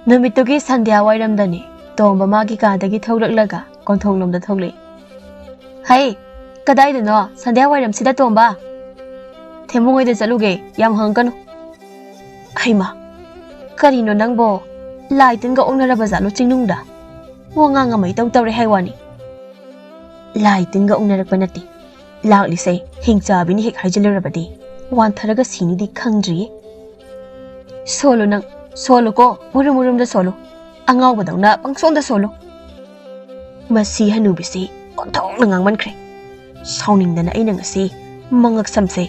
ꯅꯨꯃꯤꯠꯇꯨꯒꯤ ꯁꯟꯙ꯭ꯌꯥ ꯋꯥꯏꯔꯝꯗꯅꯤ ꯇꯣꯝꯕ ꯃꯥꯒꯤ ꯀꯥꯗꯒꯤ ꯊꯣꯛꯂꯛꯂꯒ ꯀꯣꯟꯊꯣꯡꯂꯣꯝꯗ ꯊꯣꯛꯂꯛꯏ ꯍꯩ ꯀꯗꯥꯏꯗꯅꯣ ꯁꯟꯙ꯭ꯌꯥ ꯋꯥꯏꯔꯝꯁꯤꯗ ꯇꯣꯝꯕ ꯊꯦꯝꯃꯨꯡꯍꯣꯏꯗ ꯆꯠꯂꯨꯒꯦ ꯌꯥꯝ ꯍꯪꯀꯅꯨ ꯍꯩꯃꯥ ꯀꯔꯤꯅꯣ ꯅꯪꯕꯣ ꯂꯥꯏ ꯇꯤꯟꯒ ꯑꯣꯛꯅꯔꯕ ꯖꯥꯠꯂꯣ ꯆꯤꯡꯅꯨꯡꯗ ꯋꯥꯉꯥꯡ ꯑꯃ ꯏꯇꯧ ꯇꯧꯔꯦ ꯍꯥꯏꯋꯥꯅꯤ ꯂꯥꯏ ꯇꯤꯟꯒ ꯑꯣꯛꯅꯔꯛꯄ ꯅꯠꯇꯦ ꯂꯥꯛꯂꯤꯁꯦ ꯍꯤꯡꯆꯥꯕꯤꯅꯤ ꯍꯦꯛ ꯍꯥꯏꯖꯤꯜꯂꯨꯔꯕꯗꯤ ꯋꯥꯟꯊꯔꯒ ꯁꯤꯅꯤꯗꯤ ꯈꯪꯗ꯭ꯔꯤꯌꯦ ꯁꯣꯜꯂꯨ ꯅꯪ ꯁꯣꯜꯂꯨꯀꯣ ꯃꯨꯔꯨꯝꯗ ꯁꯣꯜꯂꯨ ꯑꯉꯥꯎꯕꯗꯧꯅ ꯄꯪꯁꯣꯟꯗ ꯁꯣꯜꯂꯨ ꯃꯁꯤ ꯍꯅꯨꯕꯤꯁꯤ ꯑꯣꯟꯊꯣꯛꯅ ꯉꯥꯡꯃꯟꯈ꯭ꯔꯦ ꯁꯥꯎꯅꯤꯡꯗꯅ ꯑꯩꯅ ꯉꯁꯤ ꯃꯉꯛ ꯁꯝꯁꯦ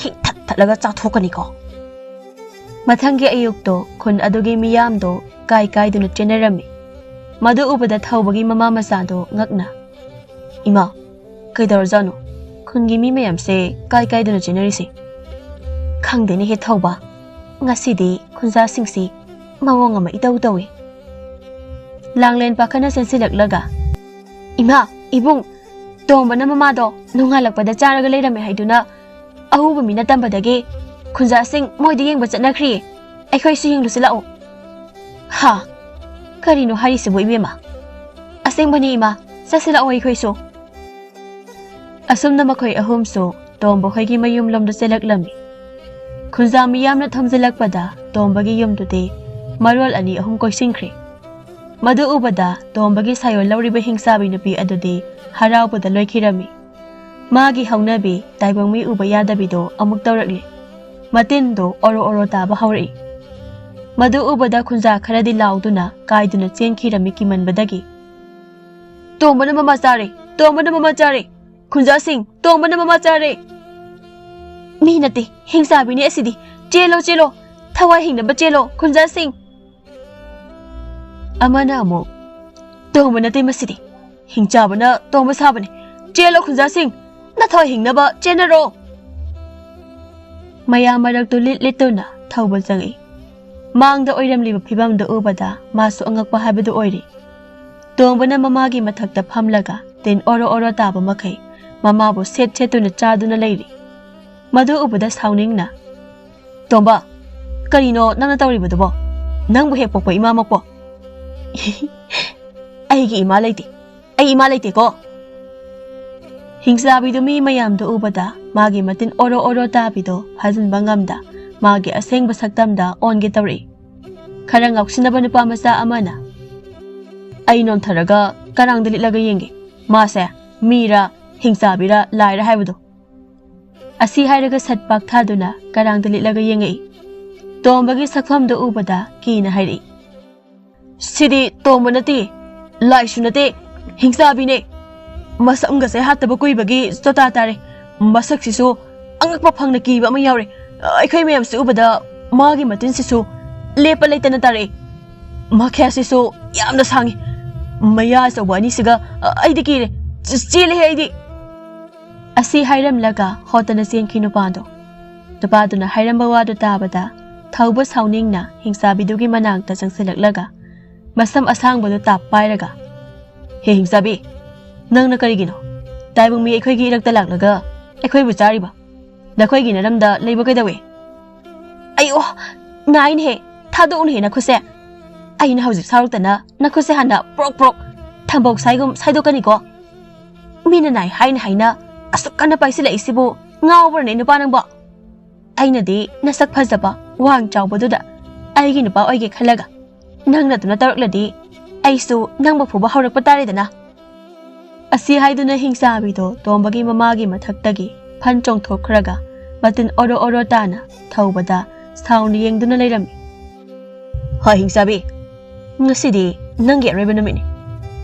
ꯍꯤꯛ ꯊꯠꯂꯒ ꯆꯥꯊꯣꯛꯀꯅꯤꯀꯣ ꯃꯊꯪꯒꯤ ꯑꯌꯨꯛꯇꯣ ꯈꯨꯟ ꯑꯗꯨꯒꯤ ꯃꯤꯌꯥꯝꯗꯣ ꯀꯥꯏꯗꯨꯅ ꯆꯦꯟꯅꯔꯝꯃꯤ ꯃꯗꯨ ꯎꯕꯗ ꯊꯧꯕꯒꯤ ꯃꯃꯥ ꯃꯆꯥꯗꯣ ꯉꯛꯅ ꯏꯃꯥ ꯀꯩꯗꯧꯔꯖꯥꯠꯅꯣ ꯈꯨꯟꯒꯤ ꯃꯤ ꯃꯌꯥꯝꯁꯦ ꯀꯥꯏꯗꯨꯅ ꯆꯦꯟꯅꯔꯤꯁꯦ ꯈꯪꯗꯦꯅꯦꯍꯦ ꯊꯧꯕ ꯉꯁꯤꯗꯤ ꯈꯨꯟꯖꯥꯁꯤꯡꯁꯤ ꯃꯑꯣꯡ ꯑꯃ ꯏꯇꯧ ꯇꯧꯏ ꯂꯥꯡꯂꯦꯟ ꯄꯥꯈꯠꯅ ꯆꯦꯟꯁꯤꯜꯂꯛꯂꯒ ꯏꯃꯥ ꯏꯕꯨꯡ ꯇꯣꯝꯕꯅ ꯃꯃꯥꯗꯣ ꯅꯣꯡꯉꯥꯜꯂꯛꯄꯗ ꯆꯥꯔꯒ ꯂꯩꯔꯝꯃꯦ ꯍꯥꯏꯗꯨꯅ ꯑꯍꯨꯕ ꯃꯤꯅ ꯇꯝꯕꯗꯒꯤ ꯈꯨꯟꯖꯥꯁꯤꯡ ꯃꯣꯏꯗ ꯌꯦꯡꯕ ꯆꯠꯅꯈ꯭रिꯌꯦ ꯑꯩꯈꯣꯏꯁꯨ ꯌꯦꯡꯂꯨꯁꯤ ꯂꯥꯛꯑꯣ ꯍꯥ ꯀꯔꯤꯅꯣ ꯍꯥꯏꯔꯤꯁꯤꯕꯨ ꯏꯕꯦꯝꯃ ꯑꯁꯦꯡꯕꯅꯤ ꯏꯃꯥ ꯆꯠꯁꯤ ꯂꯥꯛꯑꯣ ꯑꯩꯈꯣꯏꯁꯨ ꯑꯁꯨꯝꯅ ꯃꯈꯣꯏ ꯑꯍꯨꯝꯁꯨ ꯇꯣꯝꯕ ꯍꯣꯏꯒꯤ ꯃꯌꯨꯝꯂꯣꯝꯗ ꯆꯦꯜꯂꯛꯂꯝꯃꯤ ꯈꯨꯟꯖꯥ ꯃꯤꯌꯥꯝꯅ ꯊꯣꯝꯖꯤꯜꯂꯛꯄꯗ ꯇꯣꯝꯕꯒꯤ ꯌꯨꯝꯗꯨꯗꯤ ꯃꯔꯣꯜ 2-3 ꯀꯣꯏꯁꯤꯟꯈ꯭ꯔꯦ ꯃꯗꯨ ꯎꯕꯗ ꯇꯣꯝꯕꯒꯤ ꯁꯥꯌꯣꯜ ꯂꯧꯔꯤꯕ ꯍꯤꯡꯆꯥꯕꯤ ꯅꯨꯄꯤ ꯑꯗꯨꯗꯤ ꯍꯔꯥꯎꯕꯗ ꯂꯣꯏꯈꯤꯔꯝꯃꯤ ꯃꯥꯒꯤ ꯍꯧꯅꯕꯤ ꯇꯥꯏꯕꯪ ꯃꯤ ꯎꯕ ꯌꯥꯗꯕꯤꯗꯣ ꯑꯃꯨꯛ ꯇꯧꯔꯛꯂꯤ ꯃꯇꯤꯟꯗꯣ ꯑꯣꯔꯣ ꯇꯥꯕ ꯍꯧꯔꯛꯏ ꯃꯗꯨ ꯎꯕꯗ ꯈꯨꯟꯖꯥ ꯈꯔꯗꯤ ꯂꯥꯎꯗꯨꯅ ꯀꯥꯏꯗꯨꯅ ꯆꯦꯟꯈꯤꯔꯝꯃꯤ ꯀꯤꯃꯟꯕꯗꯒꯤ ꯇꯣꯝꯕꯅ ꯃꯃꯥ ꯆꯥꯔꯦ ꯇꯣꯝꯕꯅ ꯃꯃꯥ ꯆꯥꯔꯦ ꯈꯨꯟꯖꯥꯁꯤꯡ ꯇꯣꯝꯕꯅ ꯃꯃꯥ ꯆꯥꯔꯦ ꯃꯤ ꯅꯠꯇꯦ ꯍꯤꯡꯆꯥꯕꯤꯅꯤ ꯑꯁꯤꯗꯤ ꯆꯦꯜꯂꯣ ꯊꯋꯥꯏ ꯍꯤꯡꯅꯕ ꯆꯦꯜꯂꯣ ꯈꯨꯟꯖꯥꯁꯤꯡ ꯑꯃꯅ ꯑꯃꯨꯛ ꯇꯣꯝꯕ ꯅꯠꯇꯦ ꯃꯁꯤꯗꯤ ꯍꯤꯡꯆꯥꯕꯅ ꯇꯣꯝꯕ ꯁꯥꯕꯅꯤ ꯆꯦꯜꯂꯣ ꯈꯨꯟꯖꯥꯁꯤꯡ ꯅꯊꯋꯥꯏ ꯍꯤꯡꯅꯕ ꯆꯦꯟꯅꯔꯣ ꯃꯌꯥꯝ ꯃꯔꯛꯇꯨ ꯂꯤꯠꯇꯨꯅ ꯊꯧꯕ ꯆꯪꯏ ꯃꯥꯡꯗ ꯑꯣꯏꯔꯝꯂꯤꯕ ꯐꯤꯕꯝꯗꯨ ꯎꯕꯗ ꯃꯥꯁꯨ ꯑꯉꯛꯄ ꯍꯥꯏꯕꯗꯨ ꯑꯣꯏꯔꯤ ꯇꯣꯝꯕꯅ ꯃꯃꯥꯒꯤ ꯃꯊꯛꯇ ꯐꯝꯂꯒ ꯇꯤꯟ ꯑꯣꯔꯣ ꯇꯥꯕ ꯃꯈꯩ ꯃꯃꯥꯕꯨ ꯁꯦꯠꯇꯨꯅ ꯆꯥꯗꯨꯅ ꯂꯩꯔꯤ ꯃꯗꯨ ꯎꯕꯗ ꯁꯥꯎꯅꯤꯡꯅ ꯇꯣꯝꯕ ꯀꯔꯤꯅꯣ ꯅꯪꯅ ꯇꯧꯔꯤꯕꯗꯨꯕꯣ ꯅꯪꯕꯨ ꯍꯦꯛ ꯄꯣꯛꯄ ꯏꯃꯥꯃꯛꯄꯣ ꯑꯩꯒꯤ ꯏꯃꯥ ꯂꯩꯇꯦ ꯑꯩ ꯏꯃꯥ ꯂꯩꯇꯦꯀꯣ ꯍꯤꯡꯆꯥꯕꯤꯗꯨ ꯃꯤ ꯃꯌꯥꯝꯗꯨ ꯎꯕꯗ ꯃꯥꯒꯤ ꯃꯇꯤꯟ ꯑꯣꯔꯣ ꯇꯥꯕꯤꯗꯣ ꯐꯥꯖꯤꯟꯕ ꯉꯝꯗ ꯃꯥꯒꯤ ꯑꯁꯦꯡꯕ ꯁꯛꯇꯝꯗ ꯑꯣꯟꯒꯦ ꯇꯧꯔꯛꯏ ꯈꯔ ꯉꯥꯎꯁꯤꯟꯅꯕ ꯅꯨꯄꯥ ꯃꯆꯥ ꯑꯃꯅ ꯑꯩ ꯅꯣꯟꯊꯔꯒ ꯀꯔꯥꯡꯗ ꯂꯤꯠꯂꯒ ꯌꯦꯡꯒꯦ ꯃꯥꯁꯦ ꯃꯤꯔ ꯍꯤꯡꯆꯥꯕꯤꯔ ꯂꯥꯏꯔ ꯍꯥꯏꯕꯗꯣ ꯑꯁꯤ ꯍꯥꯏꯔꯒ ꯁꯠ ꯄꯥꯛꯊꯥꯗꯨꯅ ꯀꯔꯥꯡꯗ ꯂꯤꯠꯂꯒ ꯌꯦꯡꯉꯛꯏ ꯇꯣꯝꯕꯒꯤ ꯁꯛꯐꯝꯗꯨ ꯎꯕꯗ ꯀꯤꯅ ꯍꯥꯏꯔꯛꯏ ꯁꯤꯗꯤ ꯇꯣꯝꯕ ꯅꯠꯇꯦ ꯂꯥꯏꯁꯨ ꯅꯠꯇꯦ ꯍꯤꯡꯆꯥꯕꯤꯅꯦ ꯃꯁꯝꯒꯁꯦ ꯍꯥꯠꯇꯕ ꯀꯨꯏꯕꯒꯤ ꯆꯣꯇꯥ ꯇꯥꯔꯦ ꯃꯁꯛꯁꯤꯁꯨ ꯑꯉꯛꯄ ꯐꯪꯅ ꯀꯤꯕ ꯑꯃ ꯌꯥꯎꯔꯦ ꯑꯩꯈꯣꯏ ꯃꯌꯥꯝꯁꯤ ꯎꯕꯗ ꯃꯥꯒꯤ ꯃꯇꯤꯟꯁꯤꯁꯨ ꯂꯦꯞꯄ ꯂꯩꯇꯅ ꯇꯥꯔꯛꯏ ꯃꯈ꯭ꯌꯥꯁꯤꯁꯨ ꯌꯥꯝꯅ ꯁꯥꯡꯉꯤ ꯃꯌꯥ ꯑꯆꯧꯕ ꯑꯅꯤꯁꯤꯒ ꯑꯩꯗꯤ ꯀꯤꯔꯦ ꯆꯦꯜꯂꯦꯍꯦ ꯑꯩꯗꯤ ꯑꯁꯤ ꯍꯥꯏꯔꯝꯂꯒ ꯍꯣꯠꯇꯅ ꯆꯦꯟꯈꯤ ꯅꯨꯄꯥꯗꯨꯅ ꯍꯥꯏꯔꯝꯕ ꯋꯥꯗꯨ ꯇꯥꯕꯗ ꯊꯧꯕ ꯁꯥꯎꯅꯤꯡꯅ ꯍꯤꯡꯆꯥꯕꯤꯗꯨꯒꯤ ꯃꯅꯥꯛꯇ ꯆꯪꯁꯤꯜꯂꯛꯂꯒ masam asangbadu tap pairaga he hingsabi nangna karigino taibung mi aikhoi gi irakta laklaga aikhoi bu chariba nakhoi gi naramda leiba kaidawe ayo nain he thadon he nakhuse aina hauzik saruktana nakhuse hana prok prok thambok saigum saidokani ko mina nai haina asukana paisila isibu ngawbar ne nupa nangba aina di nasak phajaba wang chawbaduda aigi nupa oige khalaga nangna tuna tarukladi aisu nangba phuba haurakpa taredana asi haiduna hingsabido tombagi mamagi mathaktagi phan chongthokkhraga matin oro oro tana thaubada sauni yengduna leirami ha hingsabi ngasidi nangi areba namini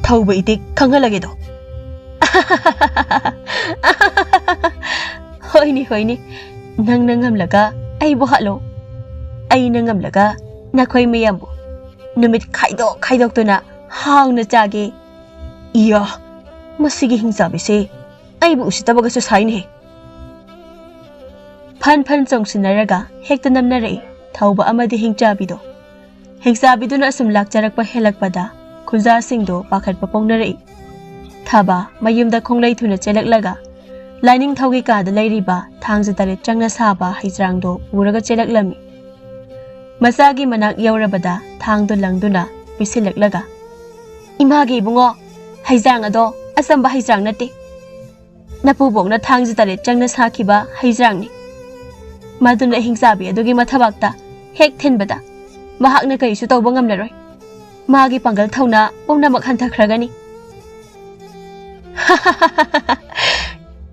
thauba itik khanghalage do hoini nang nangamlaga ai bo halo ai nangamlaga nakhoi mayambu numit khaidok tuna haungna chage iya masigi hingsabi se ai bu usitabaga su sain he phan chongsinaraga hekta namnarei thauba amadi hingchabido hingsabidu na sum lakcharakpa helakpada khunja singdo pakhatpa pongnarei thaba mayumda khonglei thuna chelaklaga lining thaugi kada leiriba thangja tare changna saba haijrangdo puraga chelaklami masagi manak yaurabada thangdo langduna pisiliklaga imagi bungo haijrang ado asamba haijrang nate napubongna thangja tare changna sakhiba haijrangni maduna hingsabi adugi mathabakta hek thenbada mahakna kaisu tawba ngamlaroi magi pangal thauna pumnamak hanthakhragani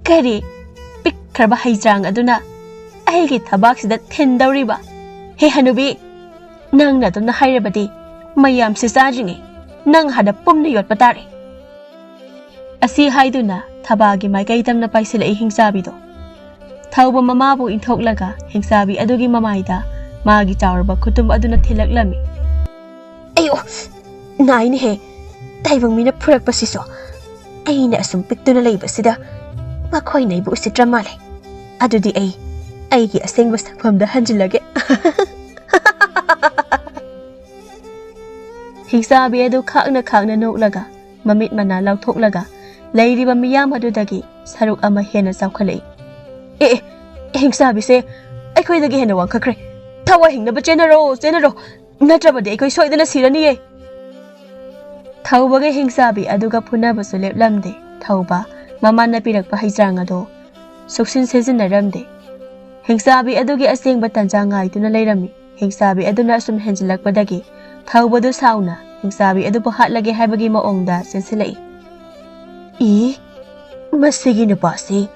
kari pikhraba haijrang aduna aigi thabaksida thendawriba he hanubi nangna tumna hairabadi mayam se sajinge nang hada pumna yotpa tare asi haiduna thabagi maikai tamna paisila hingsabido thauba mamabu inthoklaga hingsabi adugi mamaida magi chawrba khutum aduna thilaklami ayo naine he taibang mina phurak pasiso aina asum piktuna leibasida makhoi nei bu usitra male adudi ai gi asengba sakpamda hanjilage hingsabi adu khakna noklaga mamit mana lauthoklaga leiriba miyam adudagi saruk ama hena chawkhalei hingsabi se aikhoi hena wangkhakre thawa hingnaba chenaro natrabadi aikhoi soidana siraniye thaubaga hingsabi aduga phunabasu leplamde thauba mamana pirakpa haijrang ado suksin sejinaramde hingsabi adugi asengba tanja ngaituna leirami hingsabi aduna sum henjilakpadagi thaubadu sauna hingsabi adu pahatlage haibagi maongda sensilai masigi nupasi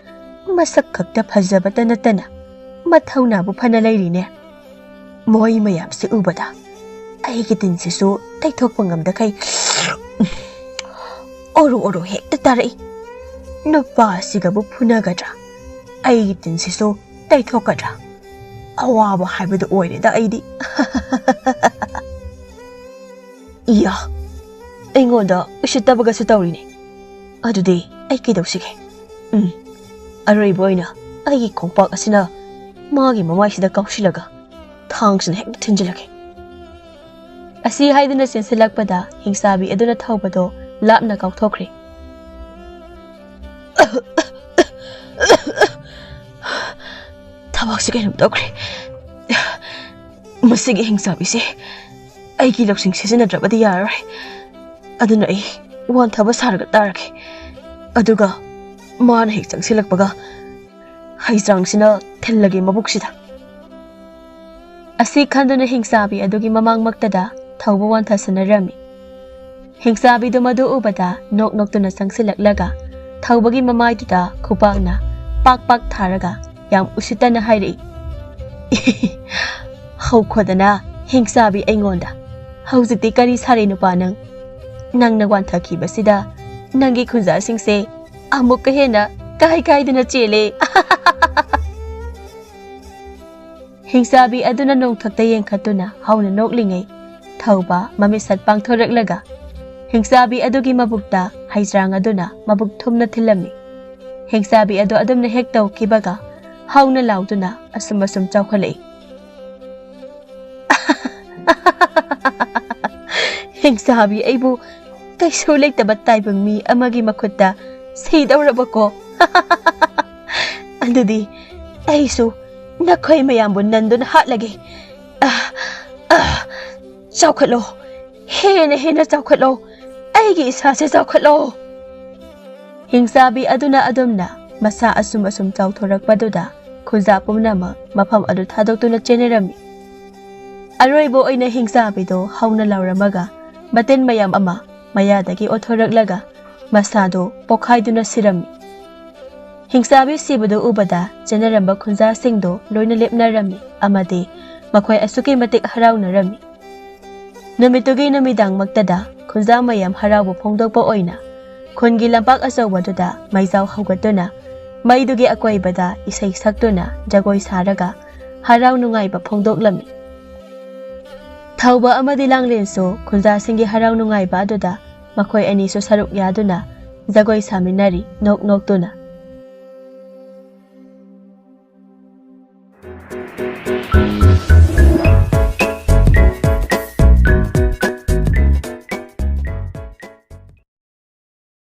masak khakta phajabata natana mathauna bu phana leirine moi mayam se ubada aigi tinsisu taithokpa ngamda kai oru hekta tarai nupasiga bu phunagadra aigi tinsisu taithokadra awaba haibadu oireda aidi iya aingoda ushitabaga su tawrine adudi ai kidawsige aroiba oina aigi khongpak asina magi mamaisida kausilaga thangsin hek thinjilage asi haiduna sensilakpada hingsabi aduna thawbado lapna kauthokre thabakse kainum tokre masigi hingsabi se aigi laksing sejinadrabadi yarai aduna ai wan thaba sarga tarake aduga mana hek changsilakpaga haijrangsina thellage mabuksida asi khanduna hingsabi adugi mamangmaktada thauba wan thasanarami hingsabi du madu ubada noktuna sangsilaklaga thaubagi mamaituda khupakna pak tharaga yam usitana hairi haukhodana hingsabi aingonda haujiti kari sare nupa nangna wan thakibasida nangi khunja singse amuk hena kai duna chele hingsabi aduna nong thakta yengkhatuna hauna noklingai thauba mamisat pangthoraklaga hingsabi adugi mabukta haijrang aduna mabuk thumna thilami hingsabi adu adumna hek tawkibaga hauna lauduna asum chawkhalei ꯍꯤꯡꯁꯥꯕꯤ ꯑꯩꯕꯨ ꯀꯩꯁꯨ ꯂꯩꯇꯕ ꯇꯥꯏꯕꯪ ꯃꯤ ꯑꯃꯒꯤ ꯃꯈꯨꯠꯇ ꯁꯤꯗꯧꯔꯕꯀꯣ? ꯑꯗꯨꯗꯤ ꯑꯩꯁꯨ ꯅꯈꯣꯏ ꯃꯌꯥꯝꯕꯨ ꯅꯟꯗꯨꯅ ꯍꯥꯠꯂꯒꯦ. ꯆꯥꯎꯈꯠꯂꯣ, ꯍꯦꯟꯅ ꯆꯥꯎꯈꯠꯂꯣ, ꯑꯩꯒꯤ ꯏꯁꯥꯁꯦ ꯆꯥꯎꯈꯠꯂꯣ. ꯍꯤꯡꯁꯥꯕꯤ ꯑꯗꯨꯅ ꯑꯗꯨꯝꯅ ꯃꯁꯥ ꯑꯁꯨꯝ ꯆꯥꯎꯊꯣꯔꯛꯄꯗꯨꯗ ꯈꯨꯟꯖꯥ ꯄꯨꯝꯅꯃꯛ ꯃꯐꯝ ꯑꯗꯨ ꯊꯥꯗꯣꯛꯇꯨꯅ ꯆꯦꯟꯅꯔꯝꯃꯤ. ꯑꯔꯣꯏꯕ ꯑꯣꯏꯅ ꯍꯤꯡꯁꯥꯕꯤꯗꯣ ꯍꯧꯅ ꯂꯥꯎꯔꯝꯃꯒ ꯃꯇꯤꯟ ꯃꯌꯥꯝ ꯑꯃ ꯃꯌꯥꯗꯒꯤ ꯑꯣꯠꯊꯣꯔꯛꯂꯒ ꯃꯁꯥꯗꯣ ꯄꯣꯛꯈꯥꯏꯗꯨꯅ ꯁꯤꯔꯝꯃꯤ. ꯍꯤꯡꯁꯥꯕꯤ ꯁꯤꯕꯗꯨ ꯎꯕꯗ ꯆꯦꯟꯅꯔꯝꯕ ꯈꯨꯟꯖꯥꯁꯤꯡꯗꯣ ꯂꯣꯏꯅ ꯂꯦꯞꯅꯔꯝꯃꯤ ꯑꯃꯗꯤ ꯃꯈꯣꯏ ꯑꯁꯨꯛꯀꯤ ꯃꯇꯤꯛ ꯍꯔꯥꯎꯅꯔꯝꯃꯤ. ꯅꯨꯃꯤꯠꯇꯨꯒꯤ ꯅꯨꯃꯤꯗꯥꯡꯃꯛꯇꯗ ꯈꯨꯟꯖꯥ ꯃꯌꯥꯝ ꯍꯔꯥꯎꯕ ꯐꯣꯡꯗꯣꯛꯄ ꯑꯣꯏꯅ ꯈꯨꯟꯒꯤ ꯂꯝꯄꯥꯛ ꯑꯆꯧꯕꯗꯨꯗ ꯃꯩꯖꯥꯎ ꯍꯧꯒꯠꯇꯨꯅ ꯃꯩꯗꯨꯒꯤ ꯑꯀꯣꯏꯕꯗ ꯏꯁꯩ ꯁꯛꯇꯨꯅ ꯖꯒꯣꯏ ꯁꯥꯔꯒ ꯍꯔꯥꯎ ꯅꯨꯡꯉꯥꯏꯕ ꯐꯣꯡꯗꯣꯛꯂꯝꯃꯤ. ꯊꯧꯕ ꯑꯃꯗꯤ ꯂꯥꯡꯂꯦꯟꯁꯨ ꯈꯨꯟꯖꯥꯁꯤꯡꯒꯤ ꯍꯔꯥꯎ ꯅꯨꯡꯉꯥꯏꯕ ꯑꯗꯨꯗ ꯃꯈꯣꯏ ꯑꯅꯤꯁꯨ ꯁꯔꯨꯛ ꯌꯥꯗꯨꯅ ꯖꯒꯣꯏ ꯁꯥꯃꯤꯟꯅꯔꯤ ꯅꯣꯛ ꯅꯣꯛꯇꯨꯅ.